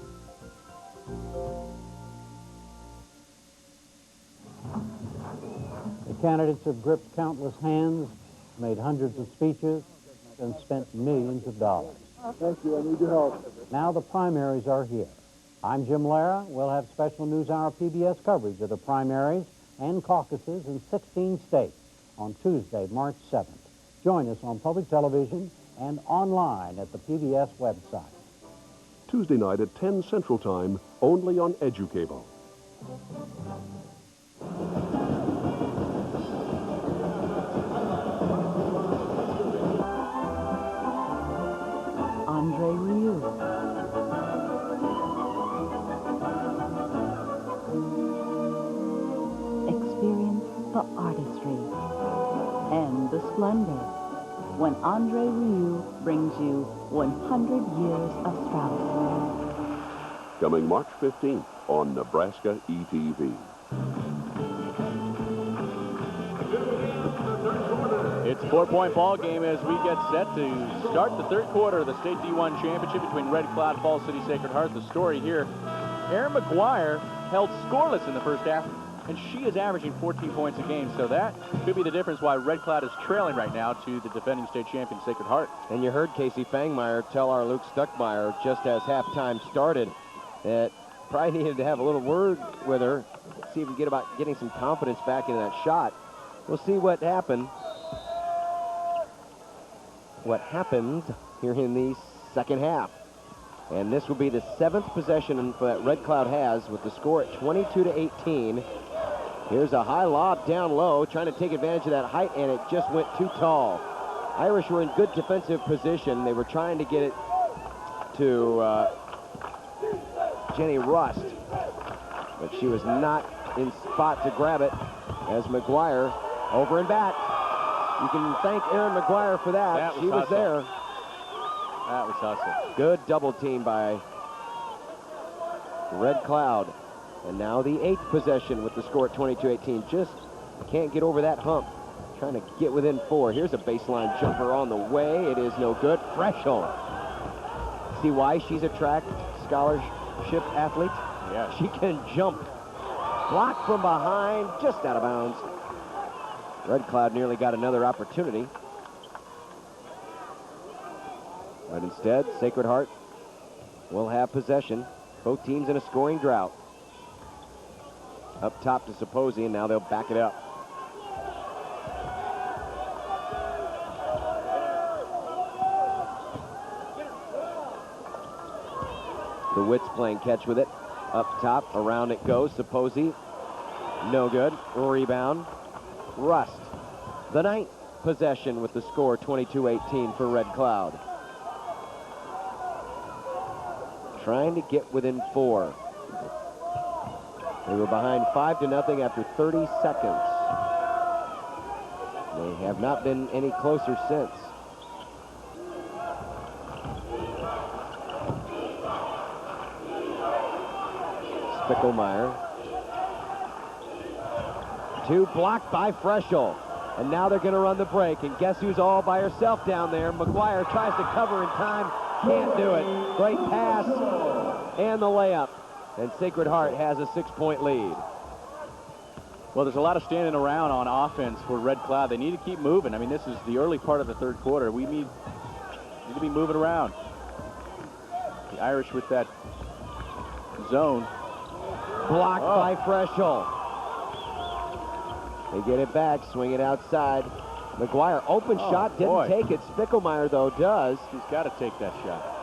The candidates have gripped countless hands, made hundreds of speeches, and spent millions of dollars. Thank you. I need your help. Now the primaries are here. I'm Jim Lara. We'll have special NewsHour PBS coverage of the primaries and caucuses in 16 states on Tuesday, March 7th. Join us on public television and online at the PBS website. Tuesday night at 10 Central Time, only on EduCable. Andre Rieu. Experience the artistry and the splendor when Andre Rieu brings you 100 Years of Strauss. Coming March 15th on Nebraska ETV. It's a 4-point ball game as we get set to start the third quarter of the State D1 Championship between Red Cloud, Falls City, Sacred Heart. The story here, Erin McGuire held scoreless in the first half, and she is averaging 14 points a game. So that could be the difference why Red Cloud is trailing right now to the defending state champion, Sacred Heart. And you heard Casey Fangmeyer tell our Luke Stuckmeyer just as halftime started that probably needed to have a little word with her, see if we can get about getting some confidence back into that shot. We'll see what happens here in the second half. And this will be the 7th possession that Red Cloud has with the score at 22-18. Here's a high lob down low, trying to take advantage of that height, and it just went too tall. Irish were in good defensive position. They were trying to get it to Jenny Rust, but she was not in spot to grab it as McGuire over and back. You can thank Erin McGuire for that. She was there. That was hustle. Good double team by Red Cloud. And now the 8th possession with the score at 22-18. Just can't get over that hump. Trying to get within 4. Here's a baseline jumper on the way. It is no good. Freshel. See why she's a track scholarship athlete? Yeah. She can jump. Blocked from behind, just out of bounds. Red Cloud nearly got another opportunity. But instead, Sacred Heart will have possession. Both teams in a scoring drought. Up top to Supposi, and now they'll back it up. The Wits playing catch with it. Up top, around it goes. Supposi, no good. Rebound. Rust. The 9th possession with the score 22-18 for Red Cloud. Trying to get within 4. They were behind 5-0 after 30 seconds. They have not been any closer since. Spickelmeyer. 2 blocked by Freshel. And now they're going to run the break. And guess who's all by herself down there? McGuire tries to cover in time. Can't do it. Great pass and the layup. And Sacred Heart has a 6-point lead. Well, there's a lot of standing around on offense for Red Cloud. They need to keep moving. I mean, this is the early part of the third quarter. We need to be moving around. The Irish with that zone. Blocked by Freshel. They get it back, swing it outside. McGuire, open shot, didn't take it. Spickelmeyer, though, does. He's got to take that shot.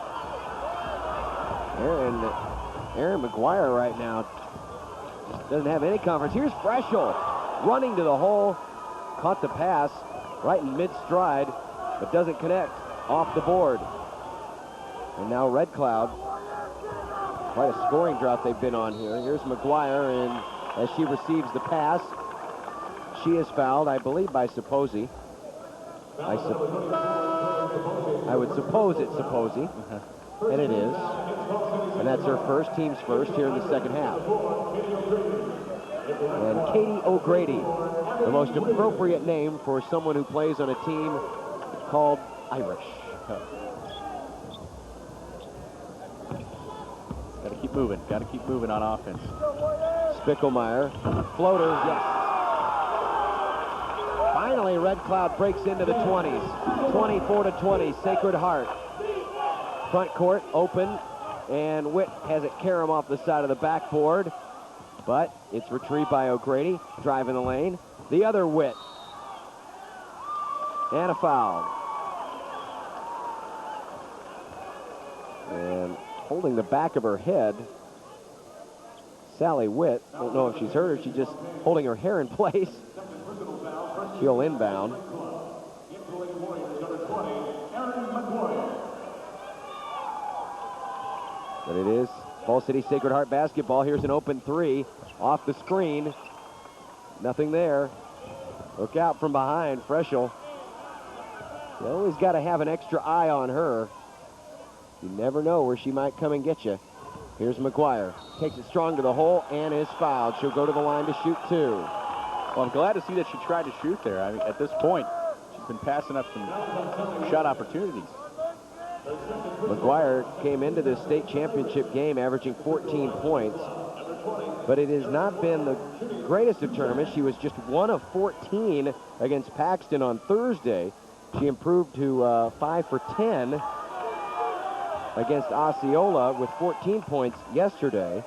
Aaron McGuire right now doesn't have any confidence. Here's Freschel running to the hole. Caught the pass right in mid-stride, but doesn't connect. Off the board. And now Red Cloud. Quite a scoring drought they've been on here. Here's McGuire, and as she receives the pass, she is fouled, I believe, by Supposi. I would suppose it's Supposi, and it is. And that's her first, team's first here in the second half. And Katie O'Grady, the most appropriate name for someone who plays on a team called Irish. Got to keep moving. Got to keep moving on offense. Spickelmeyer, floater, yes. Finally, Red Cloud breaks into the 20s. 24-20, Sacred Heart. Front court open, and Witt has it carry him off the side of the backboard, but it's retrieved by O'Grady, driving the lane. The other Witt. And a foul. And holding the back of her head, Sally Witt. Don't know if she's hurt or she's just holding her hair in place. She'll inbound. But it is Falls City Sacred Heart basketball. Here's an open three off the screen. Nothing there. Look out from behind, Freschel. You always got to have an extra eye on her. You never know where she might come and get you. Here's McGuire. Takes it strong to the hole and is fouled. She'll go to the line to shoot two. Well, I'm glad to see that she tried to shoot there. I mean, at this point, she's been passing up some shot opportunities. McGuire came into this state championship game averaging 14 points, but it has not been the greatest of tournaments. She was just 1 of 14 against Paxton on Thursday. She improved to 5 for 10 against Osceola with 14 points yesterday,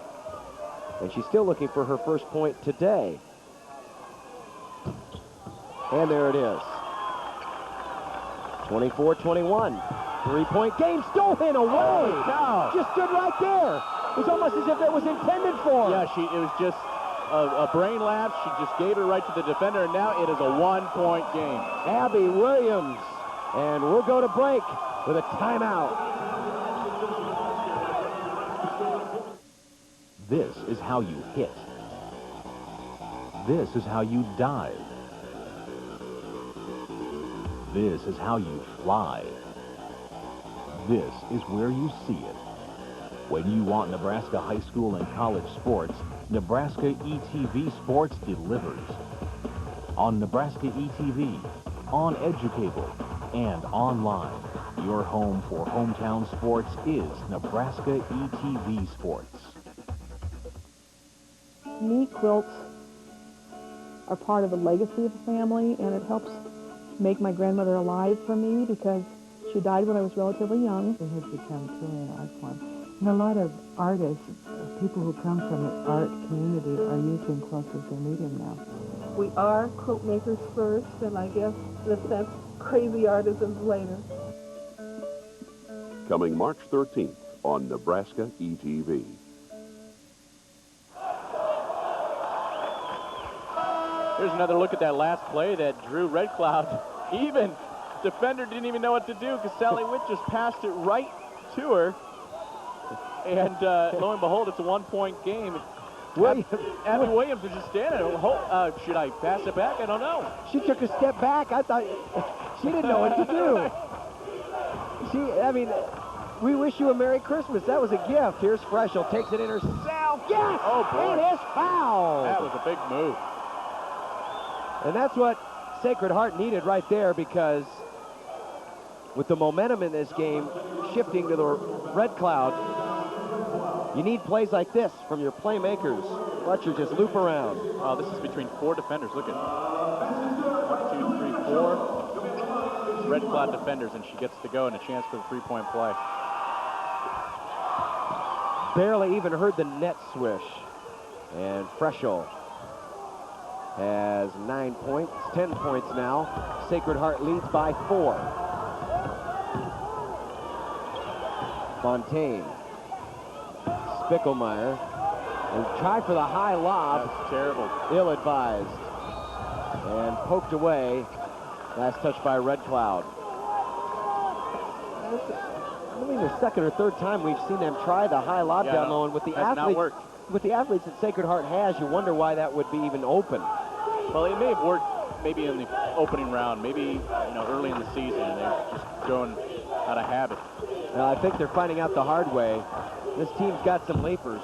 and she's still looking for her first point today. And there it is. 24-21. Three-point game, stolen away. Just stood right there. It was almost as if it was intended for her. Yeah, it was just a brain lapse. She just gave it right to the defender, and now it is a one-point game. Abby Williams. And we'll go to break with a timeout. This is how you hit. This is how you dive. This is how you fly. This is where you see it. When you want Nebraska high school and college sports, Nebraska ETV Sports delivers. On Nebraska ETV, on Educable, and online, your home for hometown sports is Nebraska ETV Sports. To me, quilts are part of the legacy of the family, and it helps make my grandmother alive for me because she died when I was relatively young. It has become truly an art form. And a lot of artists, people who come from the art community, are using quilts as their medium now. We are quilt makers first, and I guess in a sense, crazy artisans later. Coming March 13th on Nebraska ETV. Here's another look at that last play that drew Red Cloud. Even defender didn't even know what to do because Sally Witt just passed it right to her. And lo and behold, it's a one-point game. Abby Williams was just standing there. Should I pass it back? I don't know. She took a step back. I thought she didn't know what to do. We wish you a Merry Christmas. That was a gift. Here's Freschel. Takes it in herself. Yes! Oh, boy. It is fouled. That was a big move. And that's what Sacred Heart needed right there, because with the momentum in this game shifting to the Red Cloud, you need plays like this from your playmakers. Fletcher just loop around. Oh, this is between 4 defenders. Look at 1, 2, 3, 4 Red Cloud defenders, and she gets to go and a chance for the three-point play. Barely even heard the net swish. And Freschel has 9 points, 10 points now. Sacred Heart leads by 4. Fontaine. Spickelmeyer. And tried for the high lob. That's terrible. Ill-advised. And poked away. Last touch by Red Cloud. I believe the second or third time we've seen them try the high lob down low, and with the athletes that Sacred Heart has, you wonder why that would be even open. Well, it may have worked maybe in the opening round, maybe early in the season, and they're just going out of habit. Well, I think they're finding out the hard way. This team's got some leapers.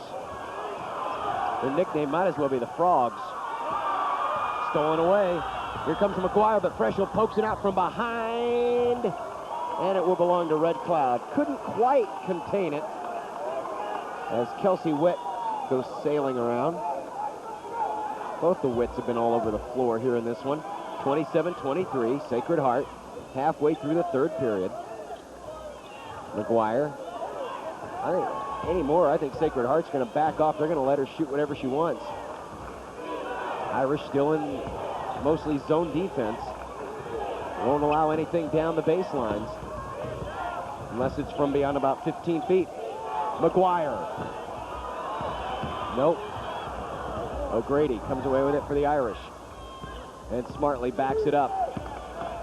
Their nickname might as well be the Frogs. Stolen away. Here comes McGuire, but Freschel pokes it out from behind. And it will belong to Red Cloud. Couldn't quite contain it as Kelsey Witt goes sailing around. Both the Witts have been all over the floor here in this one. 27-23, Sacred Heart, halfway through the third period. McGuire. I think Sacred Heart's going to back off. They're going to let her shoot whatever she wants. Irish still in mostly zone defense. Won't allow anything down the baselines unless it's from beyond about 15 feet. McGuire. Nope. O'Grady comes away with it for the Irish and smartly backs it up.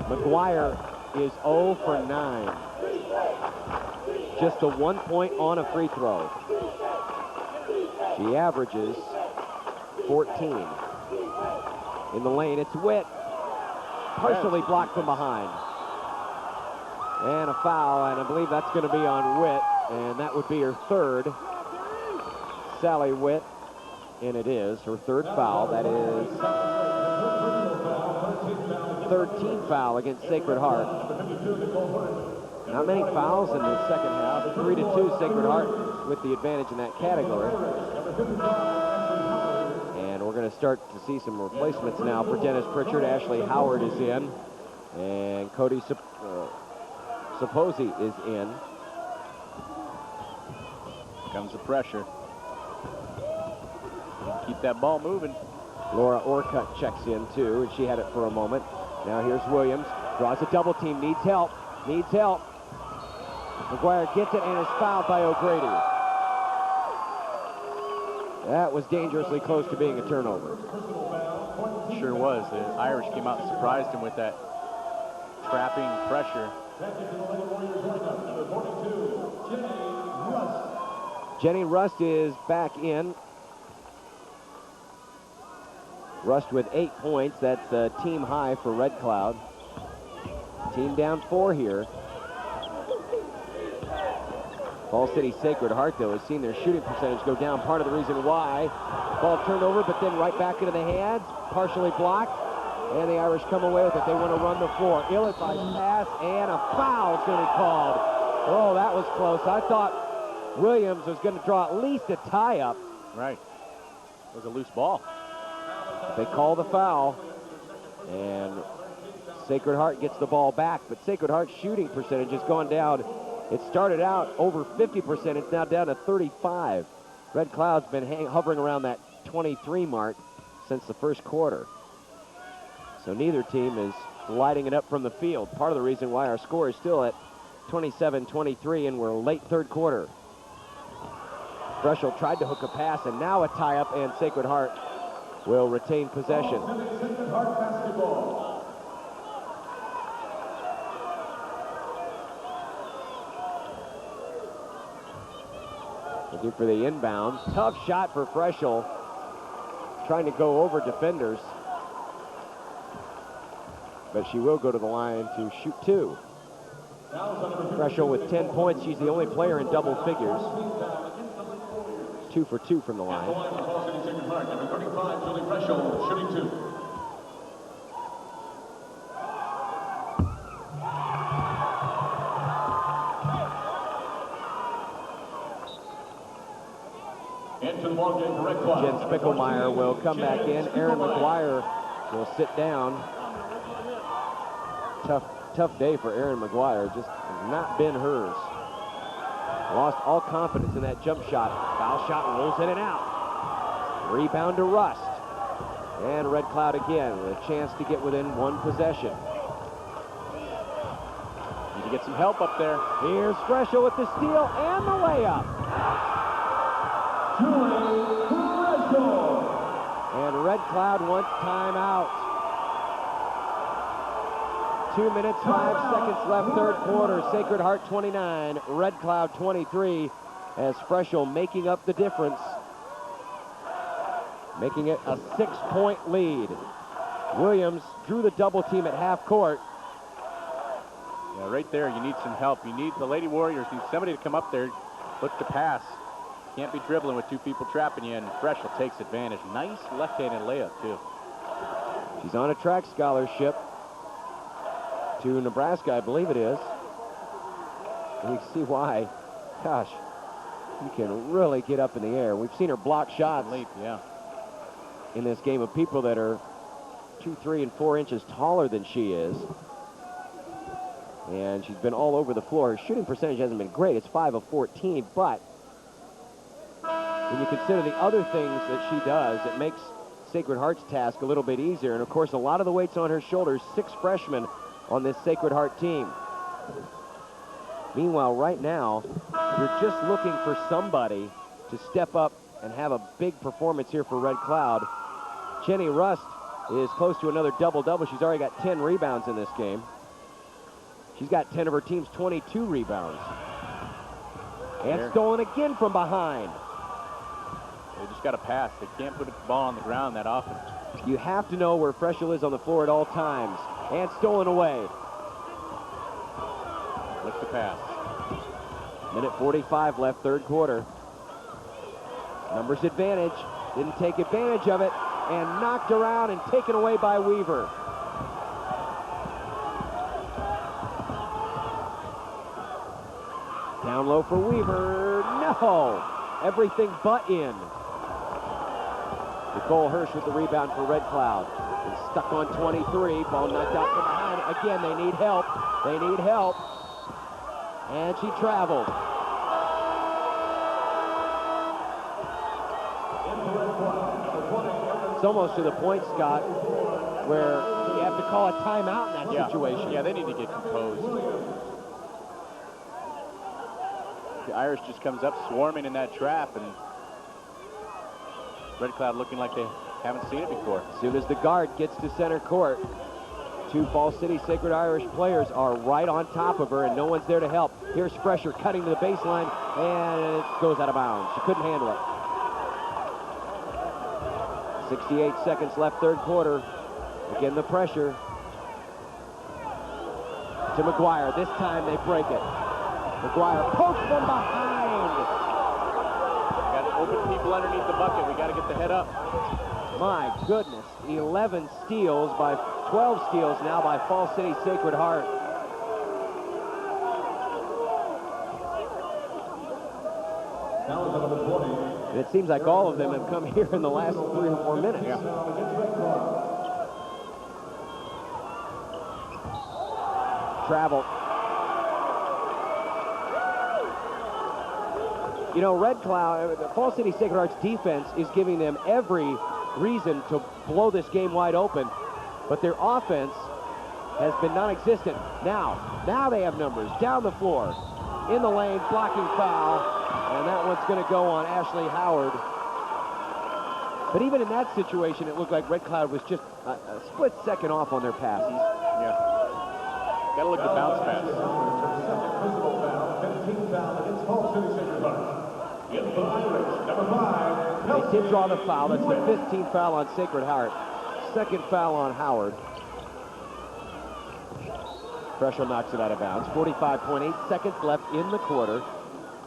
McGuire is 0 for 9. Just a 1 point on a free throw. She averages 14. In the lane, it's Witt. Partially blocked from behind. And a foul, and I believe that's going to be on Witt, and that would be her third. Sally Witt, and it is her third foul. That is 13 foul against Sacred Heart. Not many fouls in the second half. 3-2 Sacred Heart with the advantage in that category. And we're going to start to see some replacements now for Dennis Pritchard. Ashley Howard is in, and Cody Saposi is in. Comes the pressure. Keep that ball moving. Laura Orcutt checks in too, and she had it for a moment. Now here's Williams. Draws a double team. Needs help. Needs help. McGuire gets it and is fouled by O'Grady. That was dangerously close to being a turnover. Sure was. The Irish came out and surprised him with that trapping pressure. Jenny Rust is back in. Rust with 8 points. That's a team high for Red Cloud. Team down 4 here. Fall City Sacred Heart, though, has seen their shooting percentage go down. Part of the reason why. Ball turned over, but then right back into the hands. Partially blocked. And the Irish come away with it. They want to run the floor. Ill-advised pass, and a foul is going to be called. Oh, that was close. I thought Williams was going to draw at least a tie-up. Right. It was a loose ball. They call the foul, and Sacred Heart gets the ball back, but Sacred Heart's shooting percentage has gone down. It started out over 50%. It's now down to 35. Red Cloud's been hovering around that 23 mark since the first quarter. So neither team is lighting it up from the field. Part of the reason why our score is still at 27-23, and we're late third quarter. Freschel tried to hook a pass, and now a tie-up, and Sacred Heart will retain possession. Looking for the inbound. Tough shot for Freschel. Trying to go over defenders. But she will go to the line to shoot 2. Freschel with 10 points. She's the only player in double figures. 2 for 2 from the line. Number 35, Julie Freschel, shooting 2. Into the ball game for Red Cloud. Jen Spickelmeyer will come back in. Erin McGuire will sit down. Tough day for Erin McGuire. Just has not been hers. Lost all confidence in that jump shot. Foul shot rolls in and out. Rebound to Rust. And Red Cloud again with a chance to get within one possession. Need to get some help up there. Here's Freschel with the steal and the layup. And Red Cloud wants timeout. 2 minutes, 5 seconds left, third quarter. Sacred Heart 29, Red Cloud 23, as Freschel making up the difference, making it a 6-point lead. Williams drew the double team at half court. Yeah, right there, you need some help. You need the Lady Warriors, need somebody to come up there, look to pass. Can't be dribbling with two people trapping you, and Freschel takes advantage. Nice left-handed layup, too. She's on a track scholarship to Nebraska, I believe it is. And you can see why. Gosh, you can really get up in the air. We've seen her block shots in this game of people that are 2, 3, and 4 inches taller than she is. And she's been all over the floor. Her shooting percentage hasn't been great. It's 5 of 14, but when you consider the other things that she does, it makes Sacred Heart's task a little bit easier. And of course, a lot of the weight's on her shoulders. 6 freshmen on this Sacred Heart team. Meanwhile, right now, you're just looking for somebody to step up and have a big performance here for Red Cloud. Jenny Rust is close to another double-double. She's already got 10 rebounds in this game. She's got 10 of her team's 22 rebounds. And stolen again from behind. They just got to pass. They can't put the ball on the ground that often. You have to know where Freschel is on the floor at all times. And stolen away. Look to pass. Minute 45 left, third quarter. Numbers advantage. Didn't take advantage of it. And knocked around and taken away by Weaver. Down low for Weaver. No! Everything but in. Nicole Hirsch with the rebound for Red Cloud. Is stuck on 23. Ball knocked out from behind. Again, they need help. They need help. And she traveled. It's almost to the point, Scott, where you have to call a timeout in that situation. Yeah, they need to get composed. The Irish just comes up swarming in that trap, and Red Cloud looking like they haven't seen it before. As soon as the guard gets to center court, 2 Falls City Sacred Irish players are right on top of her, and no one's there to help. Here's Fresher cutting to the baseline, and it goes out of bounds. She couldn't handle it. 68 seconds left, third quarter. Again, the pressure. To McGuire. This time they break it. McGuire pokes from behind. Got to open people underneath the bucket. We got to get the head up. My goodness, 11 steals by 12 steals now by Falls City Sacred Heart. And it seems like all of them have come here in the last 3 or 4 minutes. Travel. You know, Red Cloud, Falls City Sacred Heart's defense is giving them every reason to blow this game wide open, but their offense has been non-existent. Now they have numbers down the floor, in the lane, blocking foul, and that one's going to go on Ashley Howard. But even in that situation, it looked like Red Cloud was just a split second off on their passes. Yeah. Got to look at bounce pass. They did draw the foul. That's the 15th foul on Sacred Heart. Second foul on Howard. Freschel knocks it out of bounds. 45.8 seconds left in the quarter.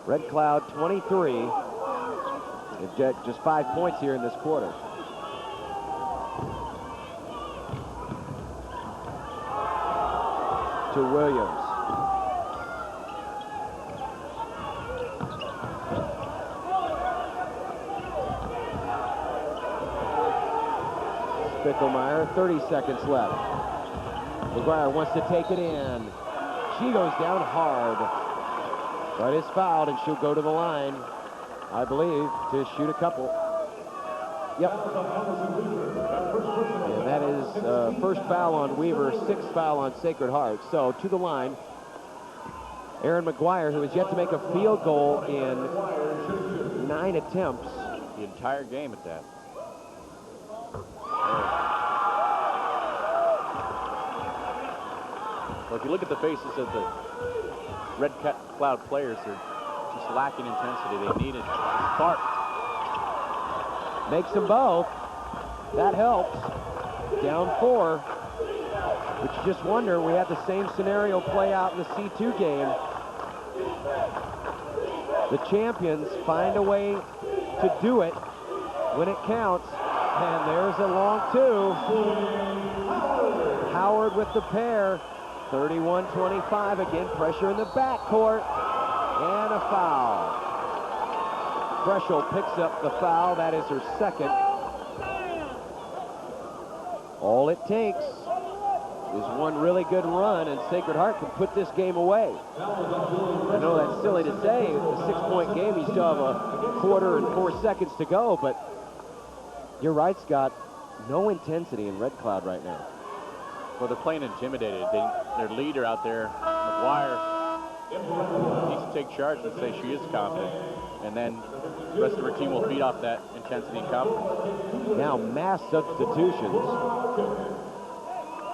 Red Cloud 23. Just 5 points here in this quarter. To Williams. Spickelmeyer, 30 seconds left. McGuire wants to take it in. She goes down hard, but is fouled, and she'll go to the line, I believe, to shoot a couple. Yep. And that is first foul on Weaver, sixth foul on Sacred Heart. So to the line, Aaron McGuire, who has yet to make a field goal in 9 attempts. The entire game at that. Well, if you look at the faces of the Red Cloud players, they're just lacking intensity. They need a spark. Makes them both. That helps. Down 4. But you just wonder, we had the same scenario play out in the C2 game. The champions find a way to do it when it counts. And there's a long 2. Howard with the pair. 31-25, again, pressure in the backcourt, and a foul. Freschel picks up the foul. That is her second. All it takes is one really good run, and Sacred Heart can put this game away. I know that's silly to say. It's a 6-point game. You still have a quarter and 4 seconds to go, but you're right, Scott. No intensity in Red Cloud right now. Well, they're playing intimidated. Their leader out there, McGuire, needs to take charge and say she is confident. And then the rest of her team will feed off that intensity and confidence. Now mass substitutions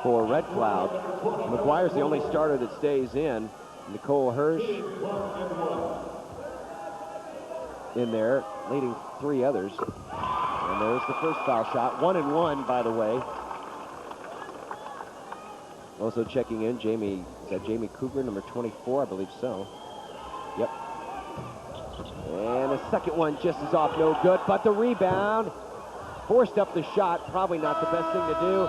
for Red Cloud. McGuire's the only starter that stays in. Nicole Hirsch in there, leading 3 others. And there's the first foul shot. 1-1, by the way. Also checking in, Jamie, is that Jamie Cougar, number 24? I believe so. Yep. And the second one just is off, no good, but the rebound. Forced up the shot, probably not the best thing to do.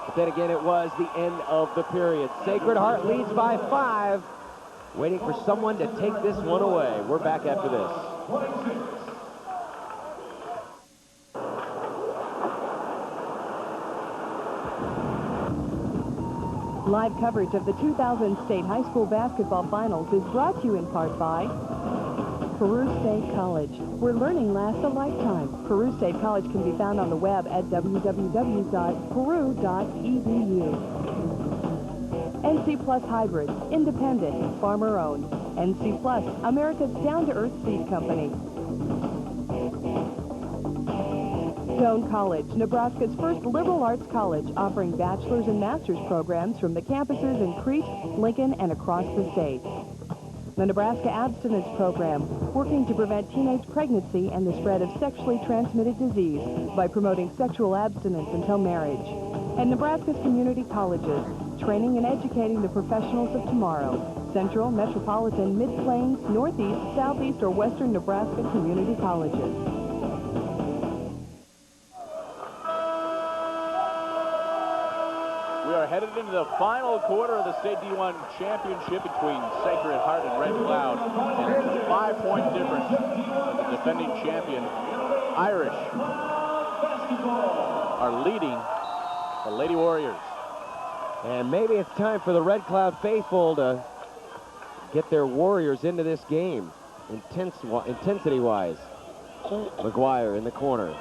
But then again, it was the end of the period. Sacred Heart leads by 5, waiting for someone to take this one away. We're back after this. Live coverage of the 2000 State High School Basketball Finals is brought to you in part by Peru State College, where learning lasts a lifetime. Peru State College can be found on the web at www.peru.edu. NC Plus Hybrid, independent, farmer-owned. NC Plus, America's down-to-earth seed company. Doane College, Nebraska's first liberal arts college, offering bachelor's and master's programs from the campuses in Crete, Lincoln, and across the state. The Nebraska Abstinence Program, working to prevent teenage pregnancy and the spread of sexually transmitted disease by promoting sexual abstinence until marriage. And Nebraska's community colleges, training and educating the professionals of tomorrow. Central, Metropolitan, Mid-Plains, Northeast, Southeast, or Western Nebraska community colleges. We are headed into the final quarter of the State D1 Championship between Sacred Heart and Red Cloud. And it's a 5-point difference. The defending champion, Irish, are leading the Lady Warriors. And maybe it's time for the Red Cloud faithful to get their Warriors into this game, intensity-wise. McGuire in the corner.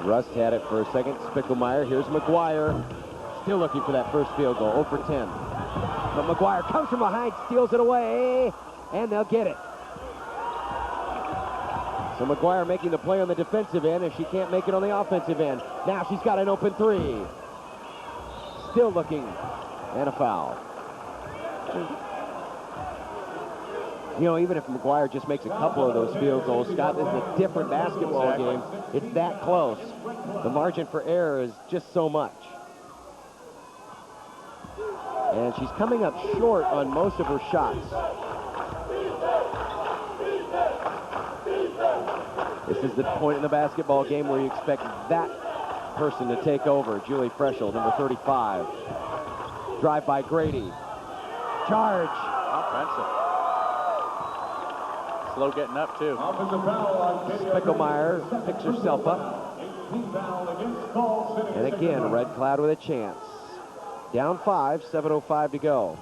Rust had it for a second. Spickelmeyer. Here's McGuire. Still looking for that first field goal. 0 for 10. But McGuire comes from behind, steals it away, and they'll get it. So McGuire making the play on the defensive end if she can't make it on the offensive end. Now she's got an open 3. Still looking, and a foul. You know, even if McGuire just makes a couple of those field goals, Scott, this is a different basketball game. It's that close. The margin for error is just so much. And she's coming up short on most of her shots. This is the point in the basketball game where you expect that person to take over. Julie Freschel, number 35. Drive by Grady. Charge. Offensive. Slow getting up, too. Spickelmeyer picks herself up. And again, Red Cloud with a chance. Down 5, 7:05 to go.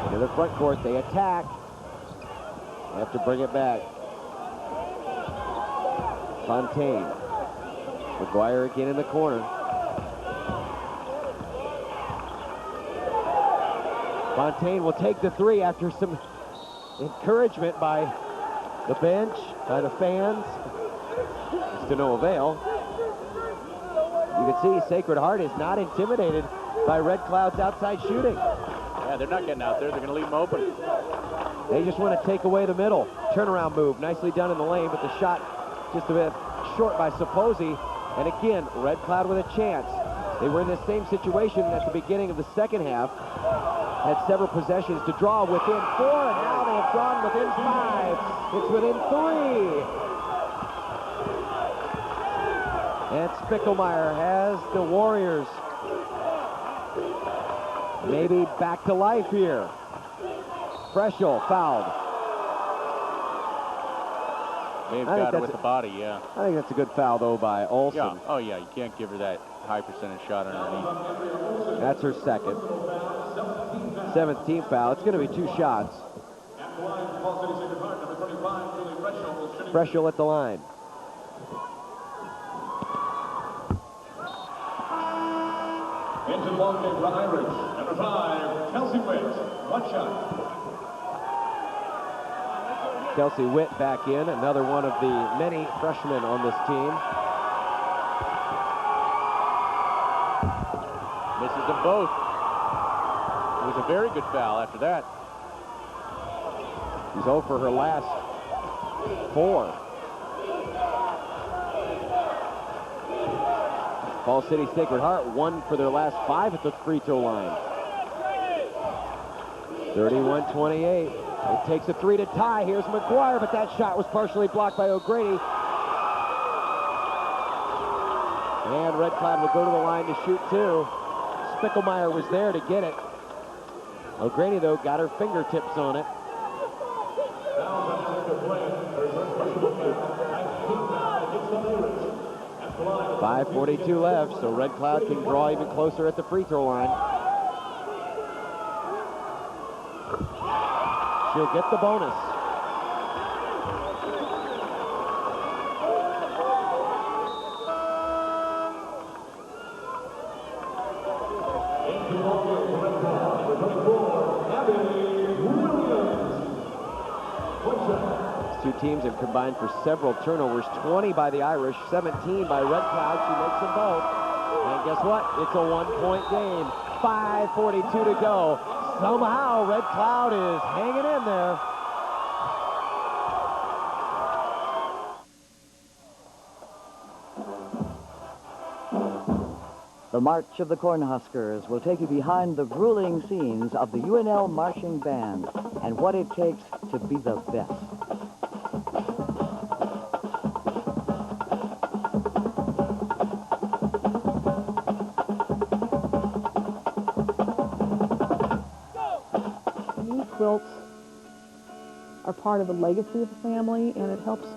Into the front court, they attack. They have to bring it back. Fontaine. McGuire again in the corner. Fontaine will take the three after some encouragement by the bench, by the fans. It's to no avail. You can see Sacred Heart is not intimidated by Red Cloud's outside shooting. Yeah, they're not getting out there. They're going to leave them open. They just want to take away the middle. Turnaround move, nicely done in the lane, but the shot just a bit short by Supposi. And again, Red Cloud with a chance. They were in the same situation at the beginning of the second half. Had several possessions to draw within 4, and now they have drawn within 5. It's within 3. And Spickelmeyer has the Warriors maybe back to life here. Freschel fouled. They've got her with the body, yeah. I think that's a good foul, though, by Olsen. Yeah. Oh, yeah, you can't give her that high percentage shot underneath. That's her second. 17th foul. It's going to be 2 shots. Freschel at the line. Into the ballgame for Irish. Number 5, Kelsey Witt. 1 shot. Kelsey Witt back in, another one of the many freshmen on this team. Misses them both. It was a very good foul after that. She's 0 for her last 4. Fall City Sacred Heart 1 for their last 5 at the free throw line. 31-28. It takes a 3 to tie. Here's McGuire, but that shot was partially blocked by O'Grady. And Red Cloud will go to the line to shoot 2. Spickelmeyer was there to get it. O'Grady, though, got her fingertips on it. 5:42 left, so Red Cloud can draw even closer at the free throw line. She'll get the bonus. These 2 teams have combined for several turnovers, 20 by the Irish, 17 by Red Cloud. She makes them both. And guess what? It's a 1-point game. 5:42 to go. Somehow Red Cloud is hanging in there. The March of the Cornhuskers will take you behind the grueling scenes of the UNL Marching Band and what it takes to be the best. Quilts are part of the legacy of the family, and it helps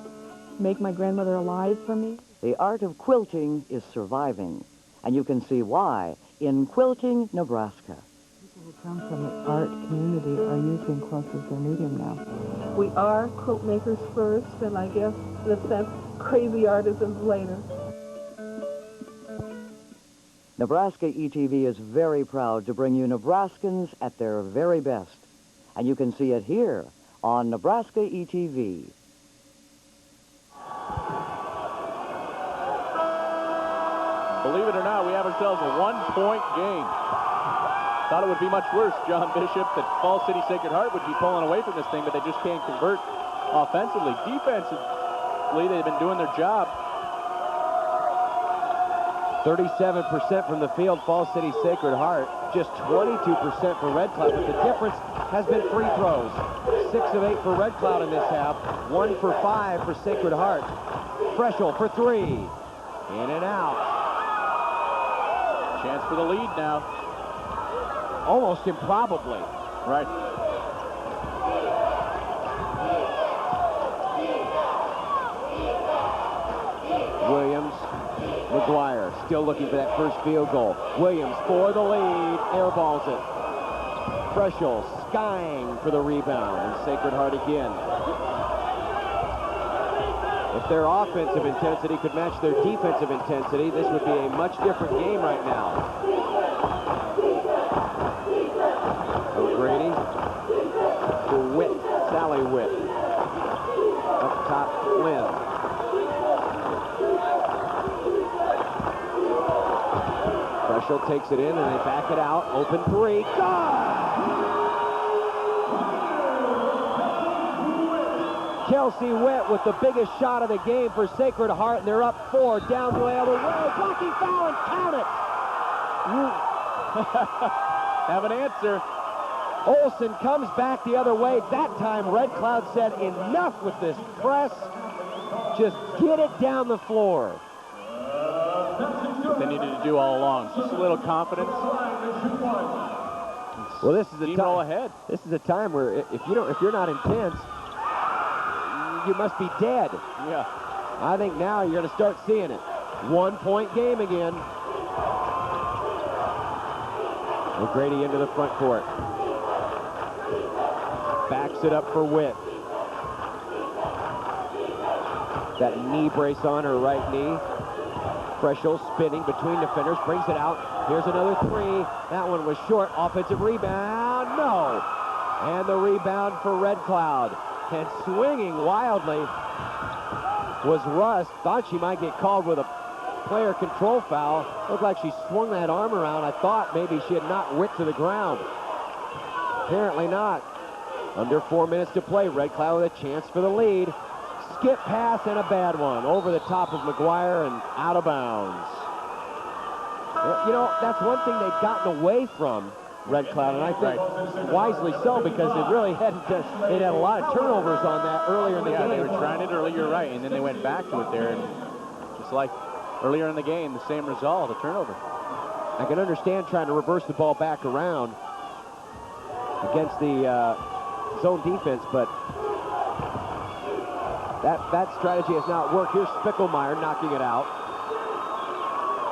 make my grandmother alive for me. The art of quilting is surviving, and you can see why in Quilting, Nebraska. People who come from the art community are using quilts as their medium now. We are quilt makers first, and I guess, in a sense, crazy artisans later. Nebraska ETV is very proud to bring you Nebraskans at their very best. And you can see it here on Nebraska ETV. Believe it or not, we have ourselves a 1-point game. Thought it would be much worse, John Bishop, that Fall City Sacred Heart would be pulling away from this thing, but they just can't convert offensively. Defensively, they've been doing their job. 37% from the field, Fall City Sacred Heart. Just 22% for Red Cloud, but the difference has been free throws. 6 of 8 for Red Cloud in this half. 1 for 5 for Sacred Heart. Freschel for 3. In and out. Chance for the lead now. Almost improbably. Right. still looking for that first field goal. Williams for the lead, airballs it. Freschel skying for the rebound, and Sacred Heart again. If their offensive intensity could match their defensive intensity, this would be a much different game right now. O'Grady to Witt, Sally Witt. Up top, Lynn. Freschel takes it in, and they back it out. Open three. Good! Kelsey Witt with the biggest shot of the game for Sacred Heart, and they're up 4 down the other way. Blocking foul, and count it! Have an answer. Olsen comes back the other way. That time, Red Cloud said, enough with this press. Just get it down the floor. What they needed to do all along. Just a little confidence. Well, this is a time ahead. This is a time where if you're not intense, you must be dead. Yeah. I think now you're going to start seeing it. 1-point game again. O'Grady into the front court. Backs it up for Witt. That knee brace on her right knee. Freschel spinning between defenders, brings it out. Here's another three. That one was short. Offensive rebound. No. And the rebound for Red Cloud. And swinging wildly was Rust. Thought she might get called with a player control foul. Looked like she swung that arm around. I thought maybe she had knocked Witt to the ground. Apparently not. Under 4 minutes to play. Red Cloud with a chance for the lead. Skip pass and a bad one. Over the top of McGuire and out of bounds. You know, that's one thing they've gotten away from, Red Cloud, and I think wisely so, because they really hadn't, they'd had a lot of turnovers on that earlier in the game. They were trying it earlier, you're right, and then they went back to it there, and just like earlier in the game, the same result, a turnover. I can understand trying to reverse the ball back around against the zone defense, but that strategy has not worked. Here's Spickelmeyer knocking it out.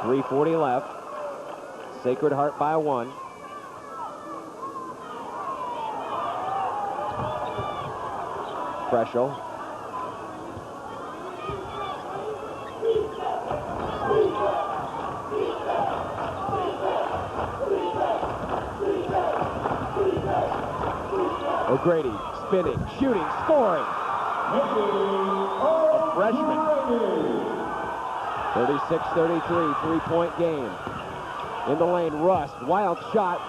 3:40 left. Sacred Heart by 1. Freschel. O'Grady spinning, shooting, scoring. A freshman. 36-33, 3-point game. In the lane, Rust, wild shot.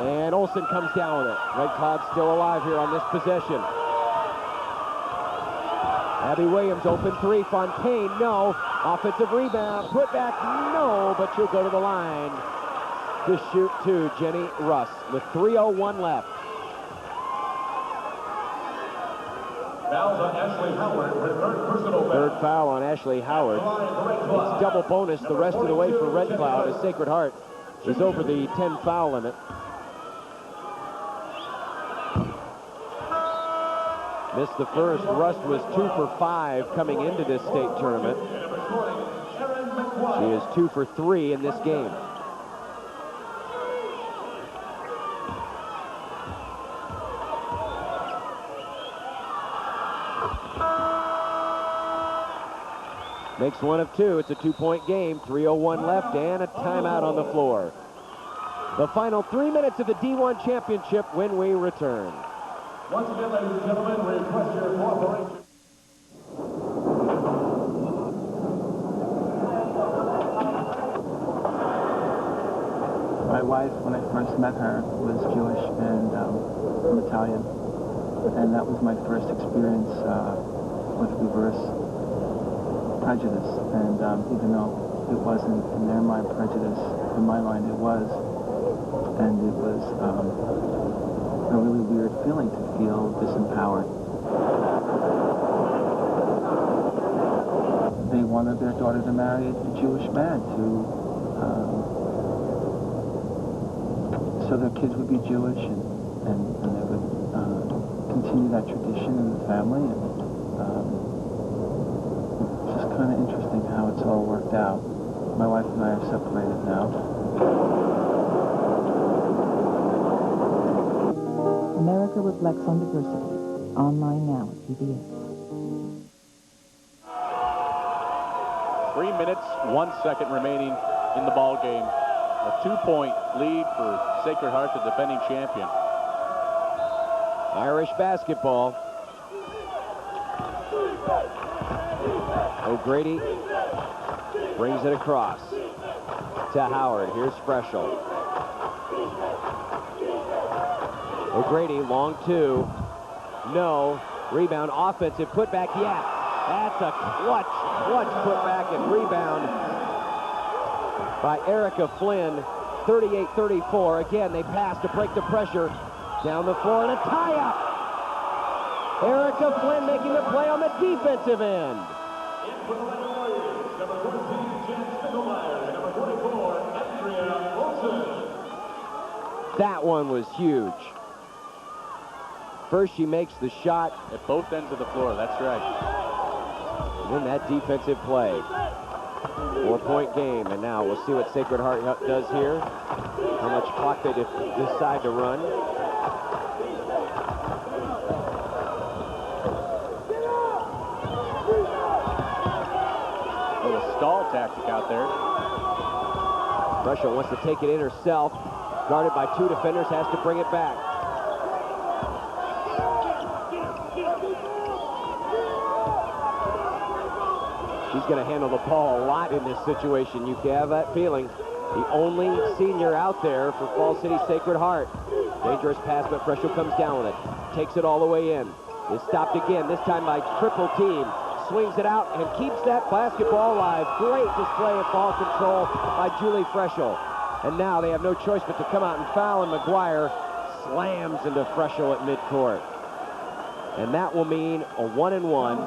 And Olsen comes down with it. Red Cloud still alive here on this possession. Abby Williams, open three. Fontaine, no. Offensive rebound, put back, no, but she'll go to the line to shoot two. Jenny Rust with 3:01 left. Fouls on Ashley Howard for third personal foul. Third foul on Ashley Howard. It's double bonus the rest of the way for Red Cloud as Sacred Heart is over the 10 foul limit. Missed the first. Rust was 2 for 5 coming into this state tournament. She is 2 for 3 in this game. Makes one of two. It's a 2-point game. 3:01 left and a timeout on the floor. The final 3 minutes of the D1 championship when we return. Once again, ladies and gentlemen, we request your cooperation. My wife, when I first met her, was Jewish and from Italian, and that was my first experience with reverse prejudice. And even though it wasn't in their mind prejudice, in my mind it was, and it was a really weird feeling to feel disempowered. They wanted their daughter to marry a Jewish man so their kids would be Jewish and they would continue that tradition in the family. And just kind of interesting how it's all worked out. My wife and I are separated now. America Reflects on Diversity. Online now at PBS. 3 minutes, 1 second remaining in the ball game. A 2-point lead for Sacred Heart, the defending champion. Irish basketball. O'Grady brings it across to Howard. Here's Freschel. O'Grady, long two. No. Rebound, offensive putback, yes. That's a clutch putback and rebound by Erica Flynn. 38-34. Again, they pass to break the pressure. Down the floor and a tie-up. Erica Flynn making the play on the defensive end. That one was huge. First she makes the shot. At both ends of the floor, that's right. And then that defensive play. 4-point game, and now we'll see what Sacred Heart does here. How much clock they decide to run. A little stall tactic out there. Freschel wants to take it in herself. Guarded by two defenders, has to bring it back. She's going to handle the ball a lot in this situation. You have that feeling. The only senior out there for Falls City Sacred Heart. Dangerous pass, but Freschel comes down with it. Takes it all the way in. Is stopped again, this time by triple team. Swings it out and keeps that basketball alive. Great display of ball control by Julie Freschel. And now they have no choice but to come out and foul, and McGuire slams into Freschel at midcourt. And that will mean a 1-and-1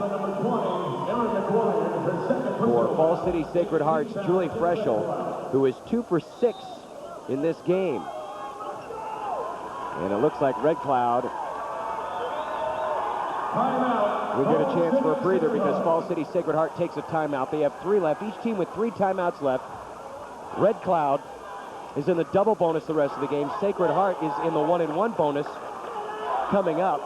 for Falls City Sacred Heart's Julie Freschel, who is 2 for 6 in this game. And it looks like Red Cloud will get a chance for a breather because Falls City Sacred Heart takes a timeout. They have 3 left, each team with 3 timeouts left. Red Cloud is in the double bonus the rest of the game. Sacred Heart is in the 1-and-1 bonus coming up.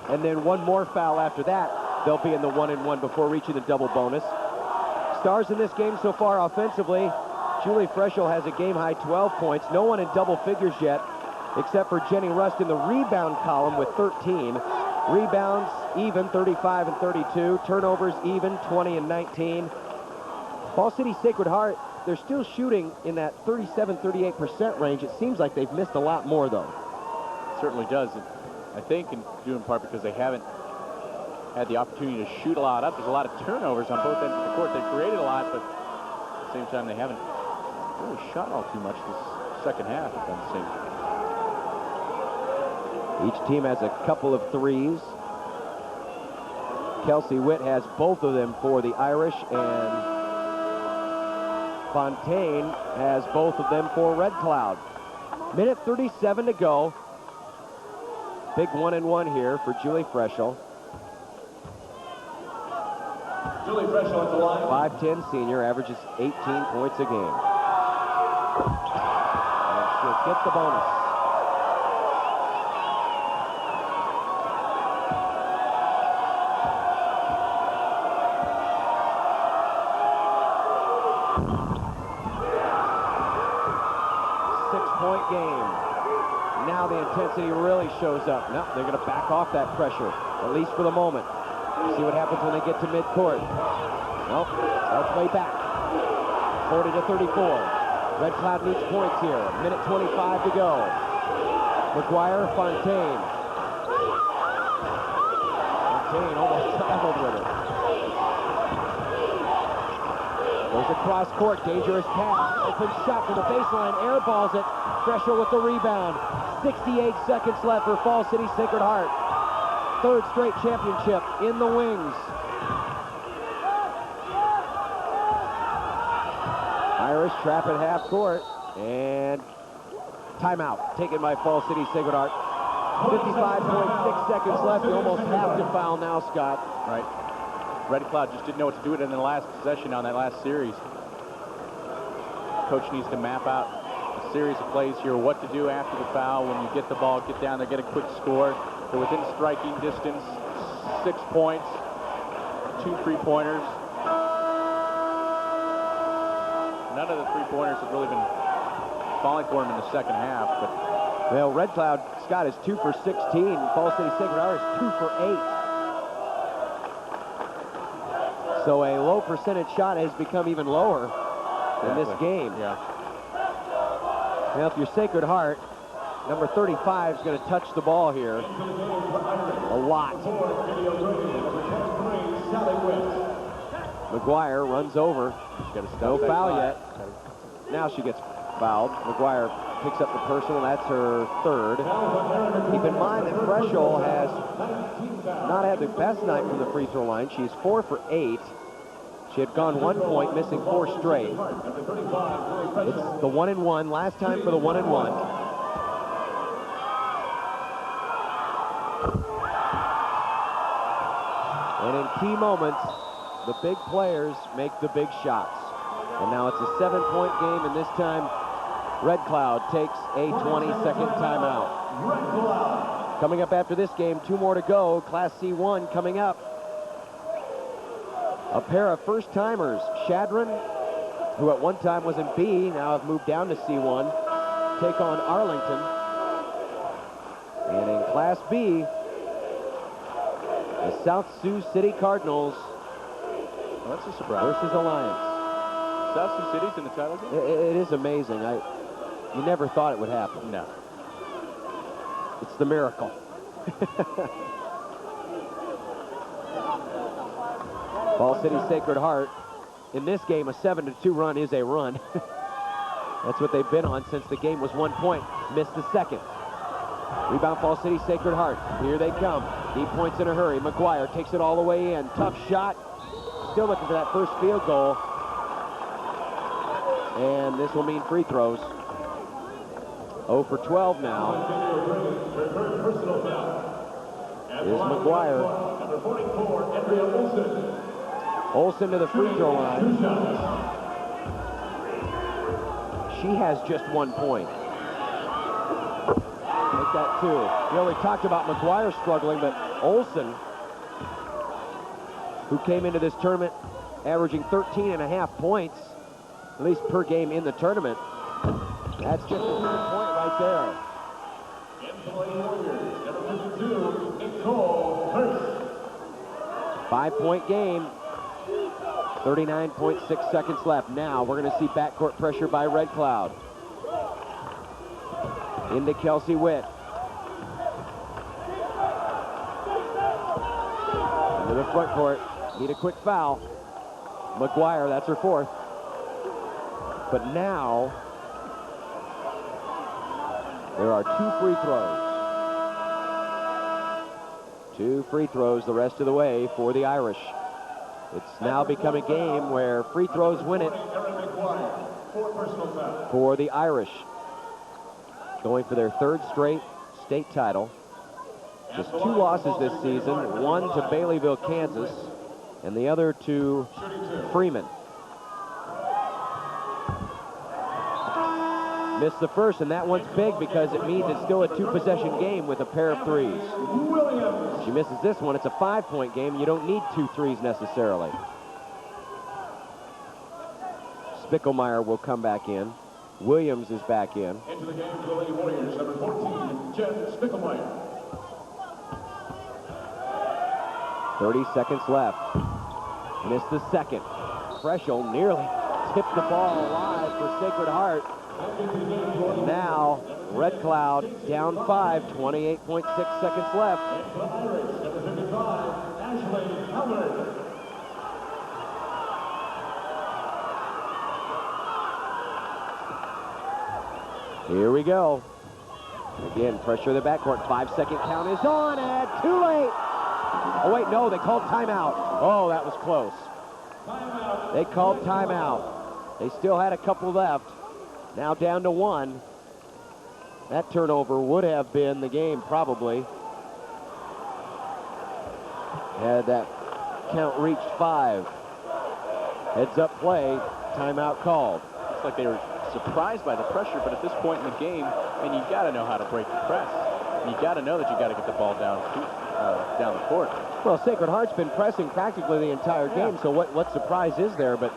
And then one more foul after that. They'll be in the 1-and-1 before reaching the double bonus. Stars in this game so far offensively. Julie Freschel has a game-high 12 points. No one in double figures yet, except for Jenny Rust in the rebound column with 13. Rebounds even, 35 and 32. Turnovers even, 20 and 19. Falls City Sacred Heart, they're still shooting in that 37-38% range. It seems like they've missed a lot more, though. It certainly does. I think in due in part because they haven't had the opportunity to shoot a lot up. There's a lot of turnovers on both ends of the court. They've created a lot, but at the same time, they haven't really shot all too much this second half, if I'm saying. Each team has a couple of threes. Kelsey Witt has both of them for the Irish, and Fontaine has both of them for Red Cloud. Minute 37 to go. Big 1-and-1 here for Julie Freschel. Julie Freschel at the line. 5'10" senior, averages 18 points a game. And she'll get the bonus. Six-point game. Now the intensity really shows up. No, they're going to back off that pressure, at least for the moment. See what happens when they get to midcourt. Nope, they'll play back. 40-34. Red Cloud needs points here. Minute 25 to go. McGuire, Fontaine. Fontaine almost traveled with it. Goes across court, dangerous pass. Open shot from the baseline, airballs it. Freschel with the rebound. 68 seconds left for Falls City Sacred Heart. Third straight championship in the wings. Irish trap at half court, and timeout taken by Falls City Sacred Heart. 55.6 seconds left. You almost have to foul now, Scott. Right. Red Cloud just didn't know what to do with it in the last possession on that last series. Coach needs to map out a series of plays here, what to do after the foul when you get the ball, get down there, get a quick score. They're within striking distance, 6 points, 2 3-pointers. None of the 3-pointers have really been falling for him in the second half. But well, Red Cloud, Scott, is 2 for 16. Falls City Sacred Heart is 2 for 8. So a low percentage shot has become even lower in this game. Yeah. Now, if you're Sacred Heart, number 35 is going to touch the ball here a lot. McGuire runs over. No foul yet. Now she gets fouled. McGuire picks up the personal. That's her third. Keep in mind that Freschel has not had the best night from the free throw line. She's 4 for 8. She had gone 1 point, missing 4 straight. It's the 1-and-1. Last time for the 1-and-1. And in key moments, the big players make the big shots. And now it's a 7-point game, and this time Red Cloud takes a 20-second timeout. Coming up after this game, 2 more to go. Class C1 coming up. A pair of first-timers, Shadron, who at one time was in B, now have moved down to C1, take on Arlington. And in Class B, the South Sioux City Cardinals that's a surprise. versus Alliance. South Sioux City's in the title game? It is amazing. You never thought it would happen. No. It's the miracle. Ball City Sacred Heart. In this game, a 7-2 run is a run. That's what they've been on since the game was 1 point. Missed the second. Rebound, Fall City Sacred Heart. Here they come. Deep points in a hurry. McGuire takes it all the way in. Tough shot. Still looking for that first field goal. And this will mean free throws. 0 for 12 now. Is McGuire. Number 44, Andrea Olsen. Olsen to the free throw line. She has just 1 point. Make that 2. You know, we talked about McGuire struggling, but Olsen, who came into this tournament averaging 13.5 points, at least per game in the tournament, that's just a 3 point right there. 5-point game. 39.6 seconds left. Now we're going to see backcourt pressure by Red Cloud. Into Kelsey Witt. Into the front court. Need a quick foul. McGuire, that's her 4th. But now there are 2 free throws. 2 free throws the rest of the way for the Irish. It's now become a game where free throws win it for the Irish. Going for their 3rd straight state title. Just 2 losses this season, 1 to Baileyville, Kansas, and the other to Freeman. Missed the first, and that one's big because it means it's still a 2-possession game with a pair of 3s. She misses this one, it's a 5-point game. You don't need 2 threes necessarily. Spickelmeyer will come back in. Williams is back in. Into the game for the Lady Warriors, number 14, Jen Spickelmeyer. 30 seconds left. Missed the second. Freschel nearly tipped the ball alive for Sacred Heart. Now, Red Cloud down 5, 28.6 seconds left. Here we go. Again, pressure of the backcourt. 5-second count is on, and too late. Oh, wait, no, they called timeout. Oh, that was close. They called timeout. They still had a couple left. Now down to 1. That turnover would have been the game, probably. Had that Count reached 5. Heads up play, timeout called. It's like they were surprised by the pressure, but at this point in the game, and you got to know how to break the press. And you got to know that you got to get the ball down the court. Well, Sacred Heart's been pressing practically the entire game, so what surprise is there? But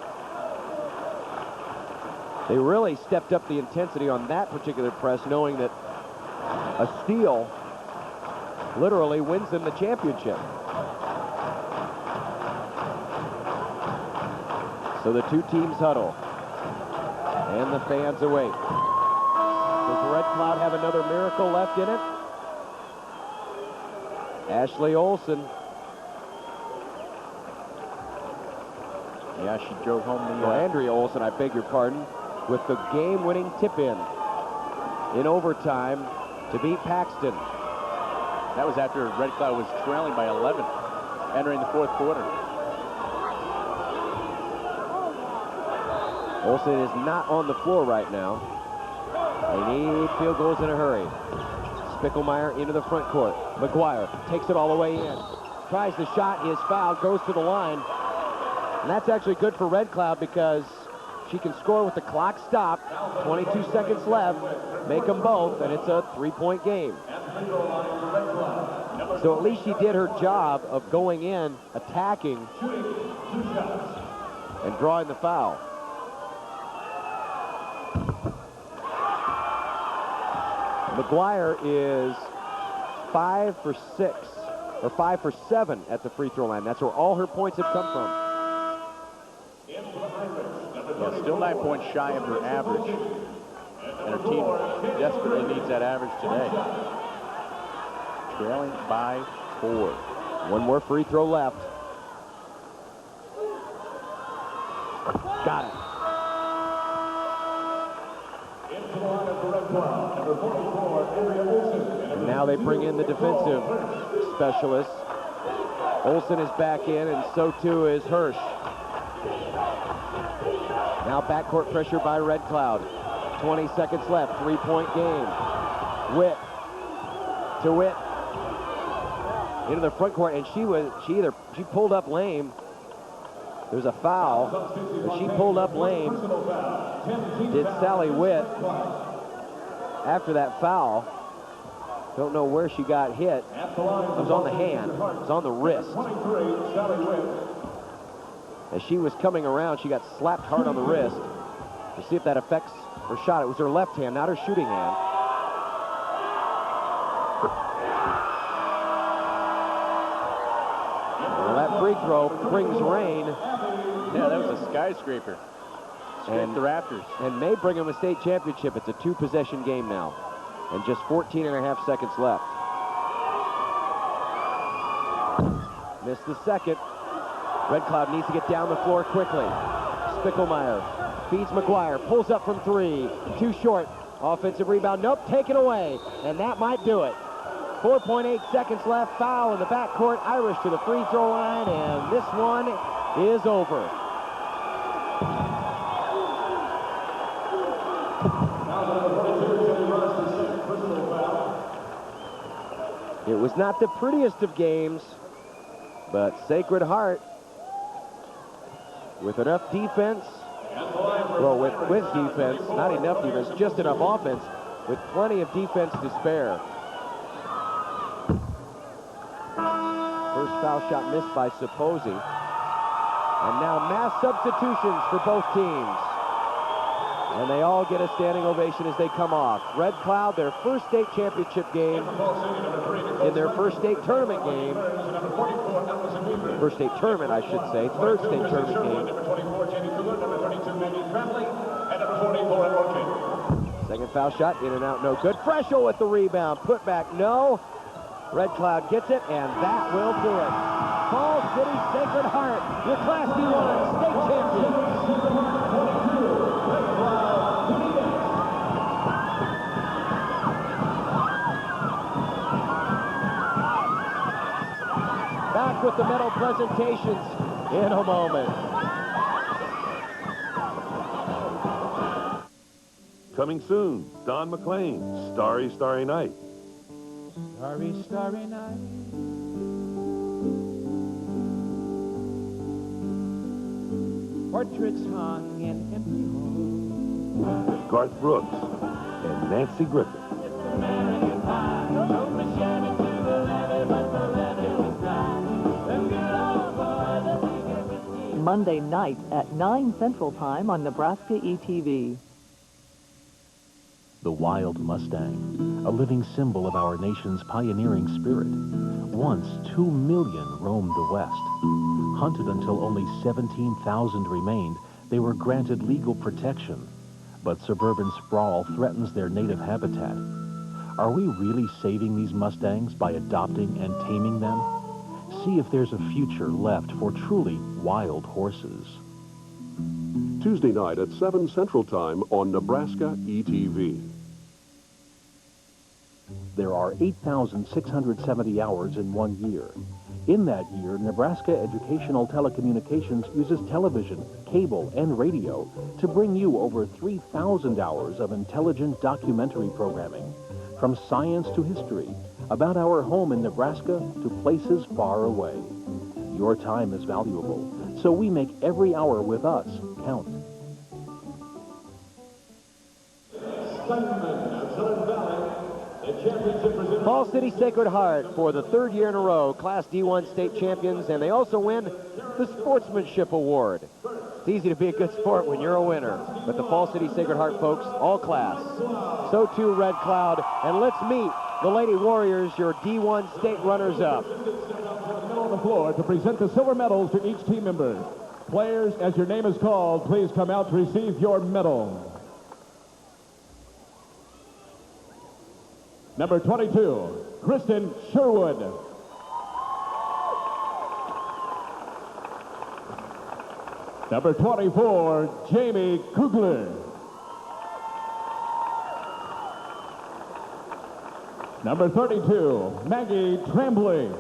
they really stepped up the intensity on that particular press, knowing that a steal literally wins them the championship. So the two teams huddle, and the fans await. Does Red Cloud have another miracle left in it? Ashley Olsen. Yeah, she drove home the... Andrea Olsen, I beg your pardon, with the game-winning tip-in in overtime to beat Paxton. That was after Red Cloud was trailing by 11, entering the fourth quarter. Olsen is not on the floor right now. They need field goals in a hurry. Spickelmeyer into the front court. McGuire takes it all the way in. Tries the shot, is fouled, goes to the line. And that's actually good for Red Cloud because she can score with the clock stopped. 22 seconds left. Make them both, and it's a 3-point game. So at least she did her job of going in, attacking, and drawing the foul. McGuire is 5 for 6, or 5 for 7 at the free throw line. That's where all her points have come from. Yeah, still 9 points shy of her average. And her team desperately needs that average today. Trailing by 4. One more free throw left. Got it. And now they bring in the defensive specialist. Olsen is back in, and so too is Hirsch. Now backcourt pressure by Red Cloud. 20 seconds left, 3-point game. Witt to Witt into the front court, and she pulled up lame. There's a foul, but she pulled up lame. Did Sally Witt after that foul. Don't know where she got hit. It was on the hand. It was on the wrist. As she was coming around, she got slapped hard on the wrist. To see if that affects her shot. It was her left hand, not her shooting hand. Well, that free throw brings rain. Yeah, that was a skyscraper. Straight the Raptors. And may bring them a state championship. It's a 2-possession game now. And just 14.5 seconds left. Missed the second. Red Cloud needs to get down the floor quickly. Spickelmeyer feeds McGuire, pulls up from 3. Too short. Offensive rebound. Nope, taken away. And that might do it. 4.8 seconds left. Foul in the backcourt. Irish to the free throw line, and this one is over. It was not the prettiest of games, but Sacred Heart, with enough defense, well, with defense, not enough defense, just enough offense, with plenty of defense to spare. First foul shot missed by Supposi. And now mass substitutions for both teams. And they all get a standing ovation as they come off. Red Cloud, their first state championship game, in their first state tournament game. First state tournament, I should say. Third state tournament game. Second foul shot, in and out, no good. Freshel with the rebound, put back, no. Red Cloud gets it, and that will do it. Falls City Sacred Heart, your Class D-1 state champions. Back with the medal presentations in a moment. Coming soon, Don McLean, Starry, Starry Night. Starry, starry night. portraits hung in empty homes. With Garth Brooks and Nancy Griffith. Monday night at 9 Central Time on Nebraska ETV. The wild Mustang, a living symbol of our nation's pioneering spirit. Once 2 million roamed the West. Hunted until only 17,000 remained, they were granted legal protection. But suburban sprawl threatens their native habitat. Are we really saving these Mustangs by adopting and taming them? See if there's a future left for truly wild horses. Tuesday night at 7 Central Time on Nebraska ETV. There are 8,670 hours in 1 year. In that year, Nebraska Educational Telecommunications uses television, cable, and radio to bring you over 3,000 hours of intelligent documentary programming, from science to history, about our home in Nebraska to places far away. Your time is valuable, so we make every hour with us count. Falls City Sacred Heart for the 3rd year in a row, Class D1 state champions, and they also win the Sportsmanship Award. It's easy to be a good sport when you're a winner, but the Falls City Sacred Heart folks, all class. So too Red Cloud, and let's meet the Lady Warriors, your D1 state runners-up. On the floor to present the silver medals to each team member. Players, as your name is called, please come out to receive your medal. Number 22, Kristen Sherwood. Number 24, Jamie Kugler. Number 32, Maggie Tremblay.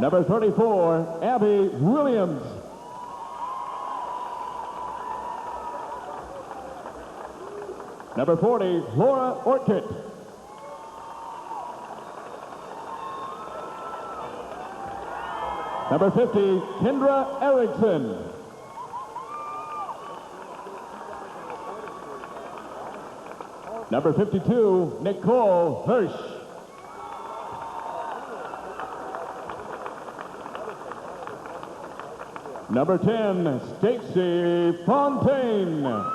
Number 34, Abby Williams. Number 40, Laura Orchid. Number 50, Kendra Erickson. Number 52, Nicole Hirsch. Number 10, Stacy Fontaine.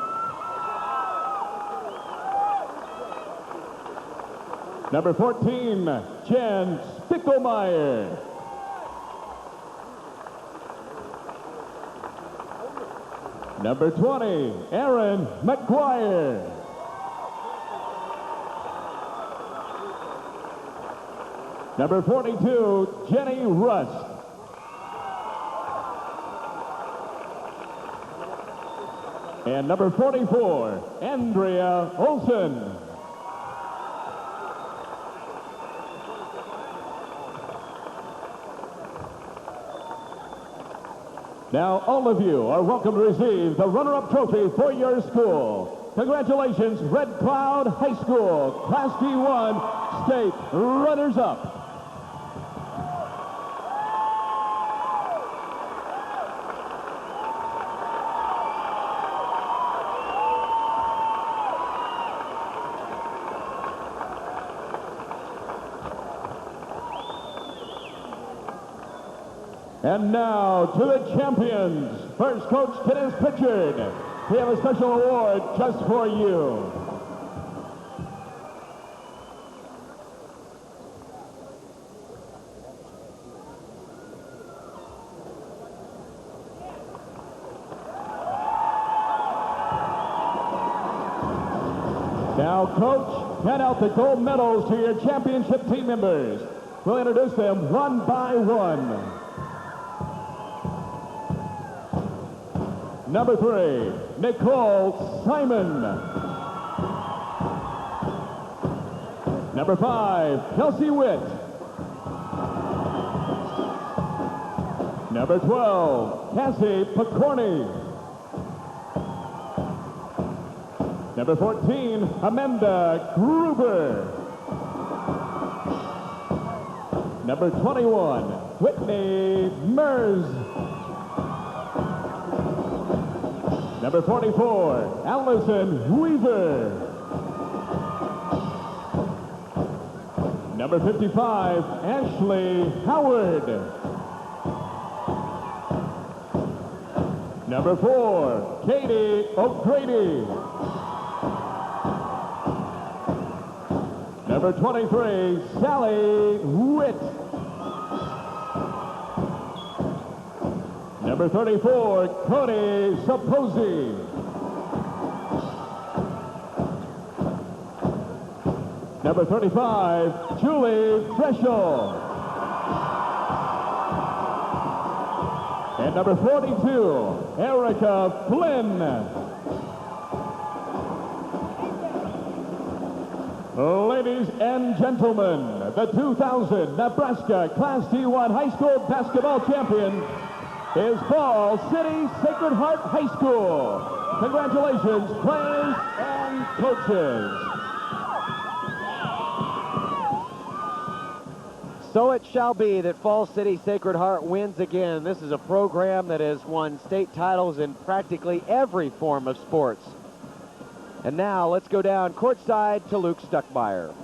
Number 14, Jen Spickelmeyer. Number 20, Aaron McGuire. Number 42, Jenny Rust. And number 44, Andrea Olson. Now, all of you are welcome to receive the runner-up trophy for your school. Congratulations, Red Cloud High School, Class D1 State Runners-Up. And now to the champions. First, Coach Dennis Pritchard. We have a special award just for you. Now, Coach, hand out the gold medals to your championship team members. We'll introduce them one by one. Number 3, Nicole Simon. Number 5, Kelsey Witt. Number 12, Cassie Picorni. Number 14, Amanda Gruber. Number 21, Whitney Mers. Number 44, Allison Weaver. Number 55, Ashley Howard. Number 4, Katie O'Grady. Number 23, Sally Witt. Number 34, Cody Saposi. Number 35, Julie Freschel. And number 42, Erica Flynn. Ladies and gentlemen, the 2000 Nebraska Class D1 High School Basketball Champion is Fall City Sacred Heart High School. Congratulations, players and coaches. So it shall be that Fall City Sacred Heart wins again. This is a program that has won state titles in practically every form of sports. And now let's go down courtside to Luke Stuckmeyer.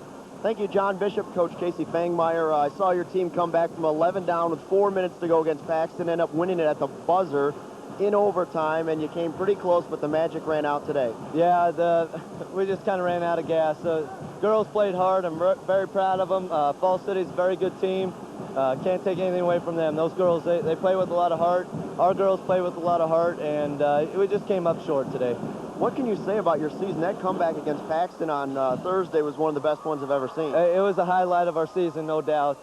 Thank you, John Bishop. Coach Casey Fangmeyer, I saw your team come back from 11 down with 4 minutes to go against Paxton, end up winning it at the buzzer in overtime, and you came pretty close, but the magic ran out today. Yeah, we just kind of ran out of gas. Girls played hard. I'm very proud of them. Fall City's a very good team. Can't take anything away from them. Those girls, they play with a lot of heart. Our girls play with a lot of heart, and we just came up short today. What can you say about your season? That comeback against Paxton on Thursday was one of the best ones I've ever seen. It was a highlight of our season, no doubt.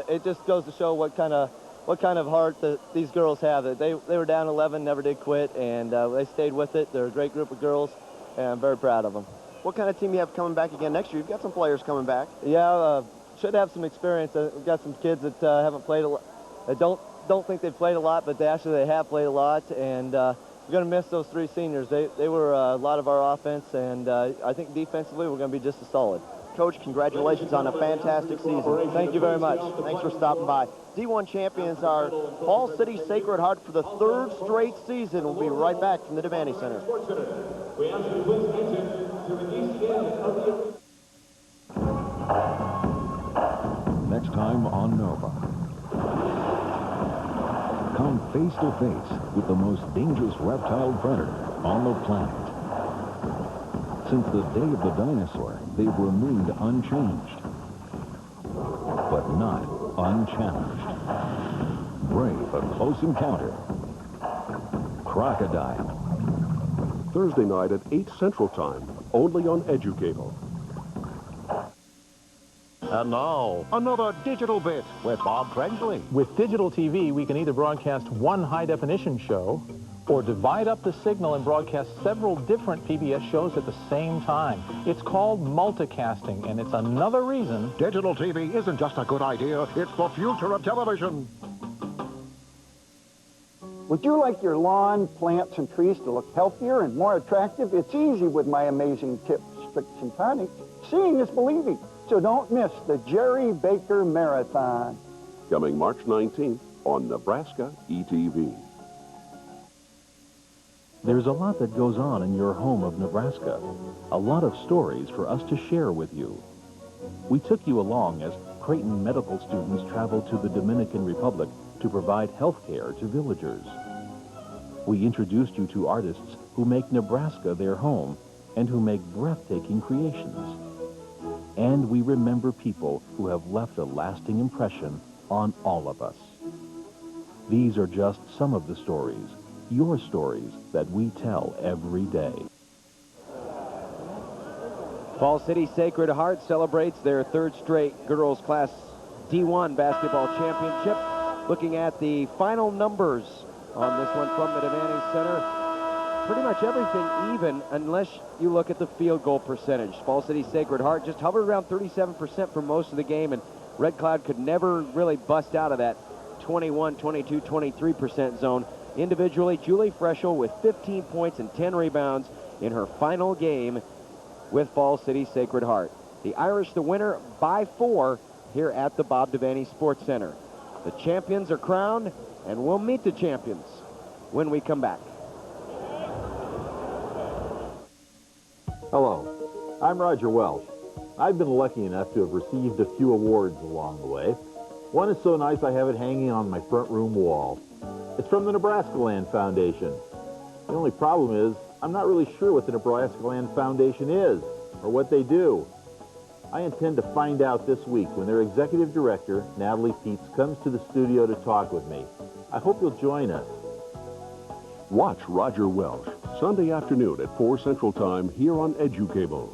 It just goes to show what kind of heart that these girls have. They were down 11, never did quit, and they stayed with it. They're a great group of girls, and I'm very proud of them. What kind of team you have coming back again next year? You've got some players coming back. Yeah, should have some experience. We've got some kids that haven't played a lot. I don't think they've played a lot, but they have played a lot, and we're going to miss those 3 seniors. They were a lot of our offense, and I think defensively we're going to be just as solid. Coach, congratulations on a fantastic season. Thank you very much. Thanks for stopping by. D1 champions are Fall City Sacred Heart for the 3rd straight season. We'll be right back from the Devaney Center. We ask you please attention to the east end of the... Next time on Nova. Come face to face with the most dangerous reptile predator on the planet. Since the day of the dinosaur, they've remained unchanged, but not unchallenged. Brave a close encounter. Crocodile. Thursday night at 8 Central Time, only on Educable. And now, another digital bit with Bob Trengsley. With digital TV, we can either broadcast one high-definition show or divide up the signal and broadcast several different PBS shows at the same time. It's called multicasting, and it's another reason... Digital TV isn't just a good idea, it's the future of television. Would you like your lawn, plants, and trees to look healthier and more attractive? It's easy with my amazing tips, tricks, and tonics. Seeing is believing. So don't miss the Jerry Baker Marathon. Coming March 19th on Nebraska ETV. There's a lot that goes on in your home of Nebraska. A lot of stories for us to share with you. We took you along as Creighton medical students traveled to the Dominican Republic to provide health care to villagers. We introduced you to artists who make Nebraska their home and who make breathtaking creations. And we remember people who have left a lasting impression on all of us. These are just some of the stories, your stories, that we tell every day. Fall City Sacred Heart celebrates their 3rd straight girls class D1 basketball championship. Looking at the final numbers on this one from the Devaney Center. Pretty much everything even unless you look at the field goal percentage. Fall City Sacred Heart just hovered around 37% for most of the game, and Red Cloud could never really bust out of that 21, 22, 23% zone. Individually, Julie Freschel with 15 points and 10 rebounds in her final game with Fall City Sacred Heart. The Irish, the winner by 4, here at the Bob Devaney Sports Center. The champions are crowned, and we'll meet the champions when we come back. Hello, I'm Roger Welsh. I've been lucky enough to have received a few awards along the way. One is so nice I have it hanging on my front room wall. It's from the Nebraska Land Foundation. The only problem is I'm not really sure what the Nebraska Land Foundation is or what they do. I intend to find out this week when their executive director, Natalie Peets, comes to the studio to talk with me. I hope you'll join us. Watch Roger Welsh, Sunday afternoon at 4 Central Time here on EduCable.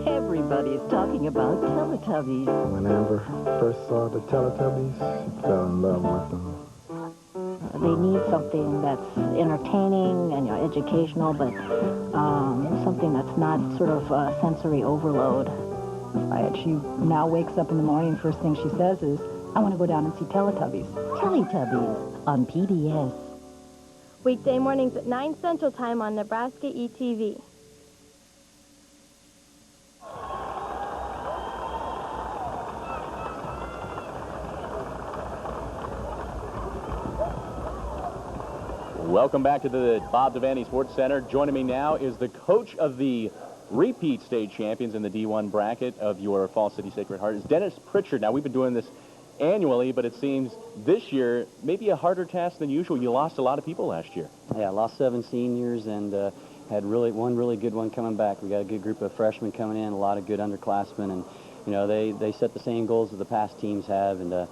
Everybody's talking about Teletubbies. When Amber first saw the Teletubbies, she fell in love with them. They need something that's entertaining and educational, but something that's not sort of sensory overload. She now wakes up in the morning and first thing she says is, I want to go down and see Teletubbies. Teletubbies on PBS. Weekday mornings at 9 Central Time on Nebraska ETV. Welcome back to the Bob Devaney Sports Center. Joining me now is the coach of the repeat state champions in the D1 bracket of your Falls City Sacred Heart, is Dennis Pritchard. Now, we've been doing this annually, but it seems this year maybe a harder task than usual. You lost a lot of people last year. Yeah, lost 7 seniors and had one really good one coming back. We got a good group of freshmen coming in, a lot of good underclassmen, and they set the same goals that the past teams have, and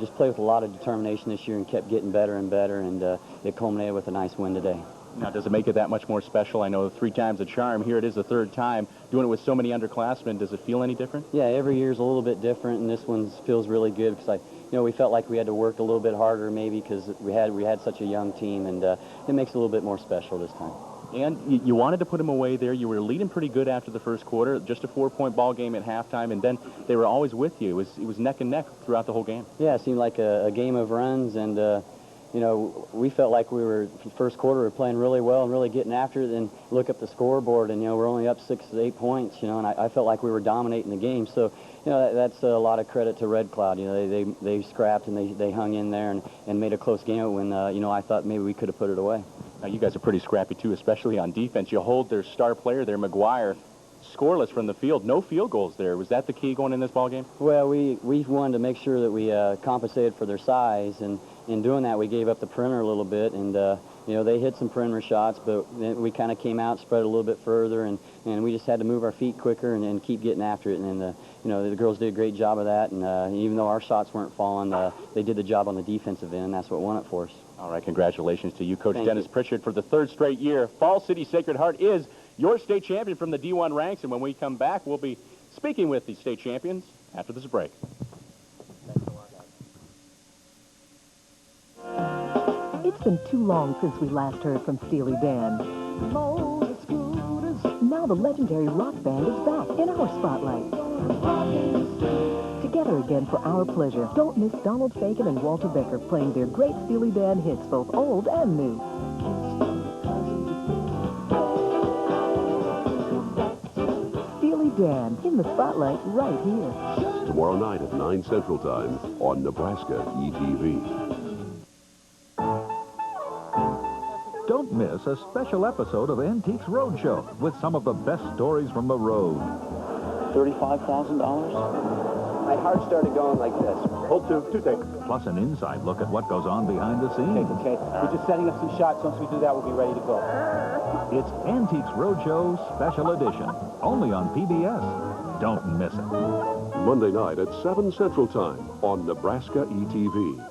just played with a lot of determination this year and kept getting better and better, and it culminated with a nice win today. Now, does it make it that much more special? I know 3 times a charm. Here it is the 3rd time. Doing it with so many underclassmen, does it feel any different? Yeah, every year's a little bit different, and this one feels really good because we felt like we had to work a little bit harder maybe because we had such a young team, and it makes it a little bit more special this time. And you wanted to put them away there. You were leading pretty good after the first quarter, just a 4-point ball game at halftime, and then they were always with you. It was neck and neck throughout the whole game. Yeah, it seemed like a game of runs, and we felt like we were, first quarter, we were playing really well and really getting after it, and look up the scoreboard, and, we're only up 6 to 8 points, and I felt like we were dominating the game. So, that's a lot of credit to Red Cloud. They scrapped and they hung in there and made a close game when, I thought maybe we could have put it away. Now, you guys are pretty scrappy, too, especially on defense. You hold their star player there, McGuire, scoreless from the field. No field goals there. Was that the key going in this ball game? Well, we wanted to make sure that we compensated for their size, and in doing that, we gave up the perimeter a little bit, and they hit some perimeter shots, but then we kind of came out, spread a little bit further, and we just had to move our feet quicker and keep getting after it. And the girls did a great job of that, and even though our shots weren't falling, they did the job on the defensive end, and that's what won it for us. All right, congratulations to you, Coach Dennis you. Pritchard, for the 3rd straight year. Falls City Sacred Heart is your state champion from the D1 ranks, and when we come back, we'll be speaking with the state champions after this break. It's been too long since we last heard from Steely Dan. Now the legendary rock band is back in our spotlight. Together again for our pleasure. Don't miss Donald Fagen and Walter Becker playing their great Steely Dan hits, both old and new. Steely Dan in the spotlight right here. Tomorrow night at 9 Central Time on Nebraska ETV. Don't miss a special episode of Antiques Roadshow with some of the best stories from the road. $35,000? My heart started going like this. Hold two takes. Plus an inside look at what goes on behind the scenes. Okay. We're just setting up some shots. Once we do that, we'll be ready to go. It's Antiques Roadshow Special Edition, only on PBS. Don't miss it. Monday night at 7 Central Time on Nebraska ETV.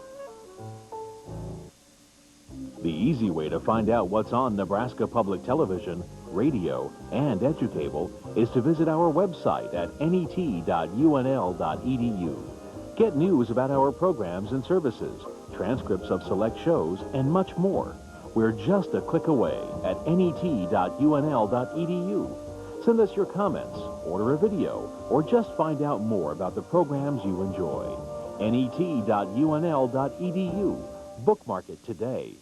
The easy way to find out what's on Nebraska Public Television, radio, and EduCable is to visit our website at net.unl.edu. Get news about our programs and services, transcripts of select shows, and much more. We're just a click away at net.unl.edu. Send us your comments, order a video, or just find out more about the programs you enjoy. net.unl.edu. Bookmark it today.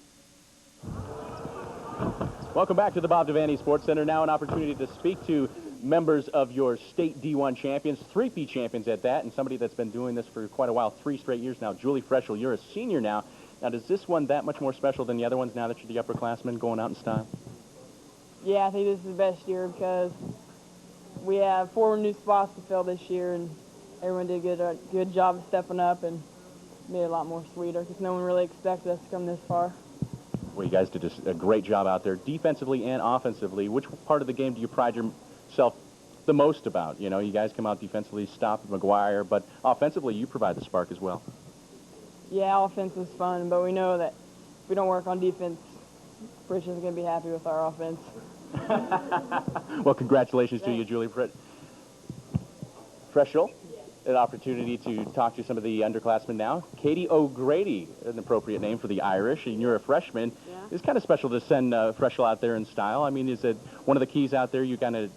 Welcome back to the Bob Devaney Sports Center. Now an opportunity to speak to members of your state D1 champions, 3P champions at that, and somebody that's been doing this for quite a while, 3 straight years now. Julie Freschel, you're a senior now. Now, does this one that much more special than the other ones now that you're the upperclassmen going out in style? Yeah, I think this is the best year because we have 4 new spots to fill this year, and everyone did a good job of stepping up and made it a lot more sweeter because no one really expected us to come this far. Well, you guys did just a great job out there, defensively and offensively. Which part of the game do you pride yourself the most about? You know, you guys come out defensively, stop McGuire, but offensively, you provide the spark as well. Yeah, offense is fun, but we know that if we don't work on defense, Rich isn't going to be happy with our offense. Well, congratulations to you, Julie Freschel. An opportunity to talk to some of the underclassmen now. Katie O'Grady, an appropriate name for the Irish, and you're a freshman. Yeah. It's kind of special to send Freschel out there in style. I mean, is it one of the keys out there? You kind of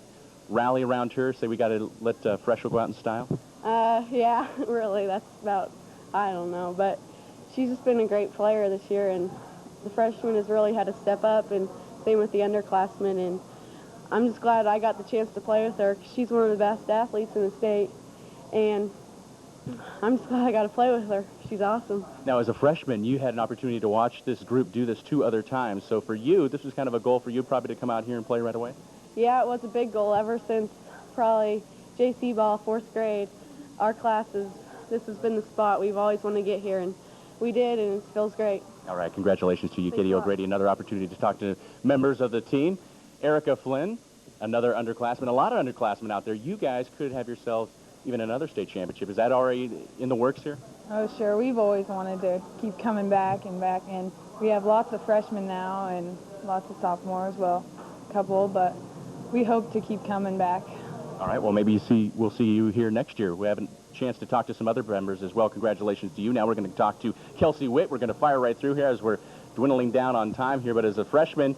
rally around her, say we got to let Freschel go out in style? Yeah, really. That's about, I don't know. But she's just been a great player this year, and the freshman has really had to step up, and same with the underclassmen. And I'm just glad I got the chance to play with her because she's one of the best athletes in the state. And I'm just glad I got to play with her. She's awesome. Now, as a freshman, you had an opportunity to watch this group do this 2 other times. So for you, this was kind of a goal for you probably to come out here and play right away? Yeah, it was a big goal ever since probably JC ball, 4th grade. Our classes, this has been the spot. We've always wanted to get here, and we did, and it feels great. All right, congratulations to you, Katie O'Grady. Another opportunity to talk to members of the team. Erica Flynn, another underclassman. A lot of underclassmen out there. You guys could have yourselves even another state championship. Is that already in the works here? Oh, sure. We've always wanted to keep coming back, and we have lots of freshmen now and lots of sophomores, well, a couple, but we hope to keep coming back. All right, well, maybe we'll see you here next year. We have a chance to talk to some other members as well. Congratulations to you. Now we're going to talk to Kelsey Witt. We're going to fire right through here as we're dwindling down on time here, but as a freshman,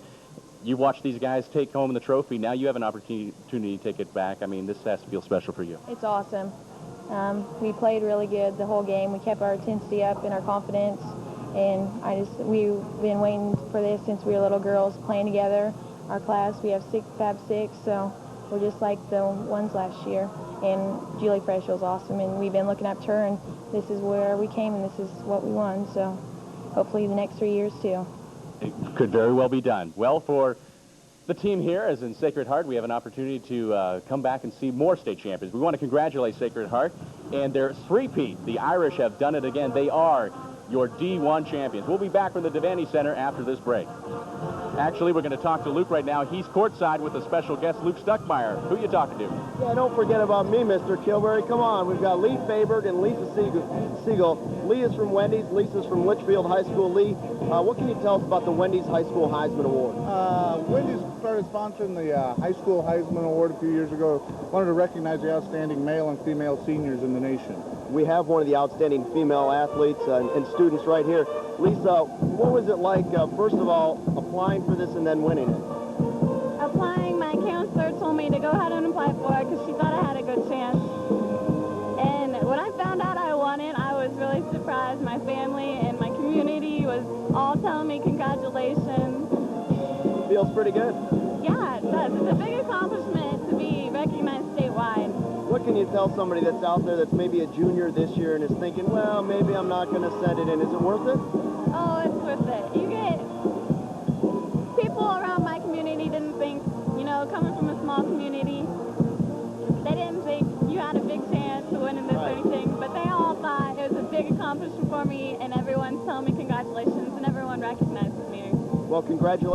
you watch these guys take home the trophy. Now you have an opportunity to take it back. I mean, this has to feel special for you. It's awesome. We played really good the whole game. We kept our intensity up and our confidence. And we've been waiting for this since we were little girls playing together. Our class, we have Fab 6, so we're just like the ones last year. And Julie Freschel is awesome, and we've been looking up to her, and this is where we came, and this is what we won. So hopefully the next 3 years, too. It could very well be done. Well, for the team here, as in Sacred Heart, we have an opportunity to come back and see more state champions. We want to congratulate Sacred Heart and their 3-peat. The Irish have done it again. They are your D1 champions. We'll be back from the Devaney Center after this break. Actually, we're going to talk to Luke right now. He's courtside with a special guest, Luke Stuckmeyer. Who are you talking to? Yeah, don't forget about me, Mr. Kilberry. Come on, we've got Lee Faberg and Lisa Siegel. Lee is from Wendy's. Lisa's from Litchfield High School. Lee, what can you tell us about the Wendy's High School Heisman Award? Wendy's started sponsoring the High School Heisman Award a few years ago. Wanted to recognize the outstanding male and female seniors in the nation. We have one of the outstanding female athletes and students right here. Lisa, what was it like, first of all, applying for this and then winning it? Applying, my counselor told me to go ahead and apply for it because she thought I had a good chance. And when I found out I won it, I was really surprised. My family and my community was all telling me congratulations. Feels pretty good. Yeah, it does. It's a big accomplishment to be recognized statewide. What can you tell somebody that's out there that's maybe a junior this year and is thinking, well, maybe I'm not going to send it in. Is it worth it? Oh, it's worth it. You get people around my community didn't think, you know, coming from a small community, they didn't think you had a big chance to win in this or anything, but they all thought it was a big accomplishment for me, and everyone's telling me congratulations, and everyone recognizes me. Well, congratulations.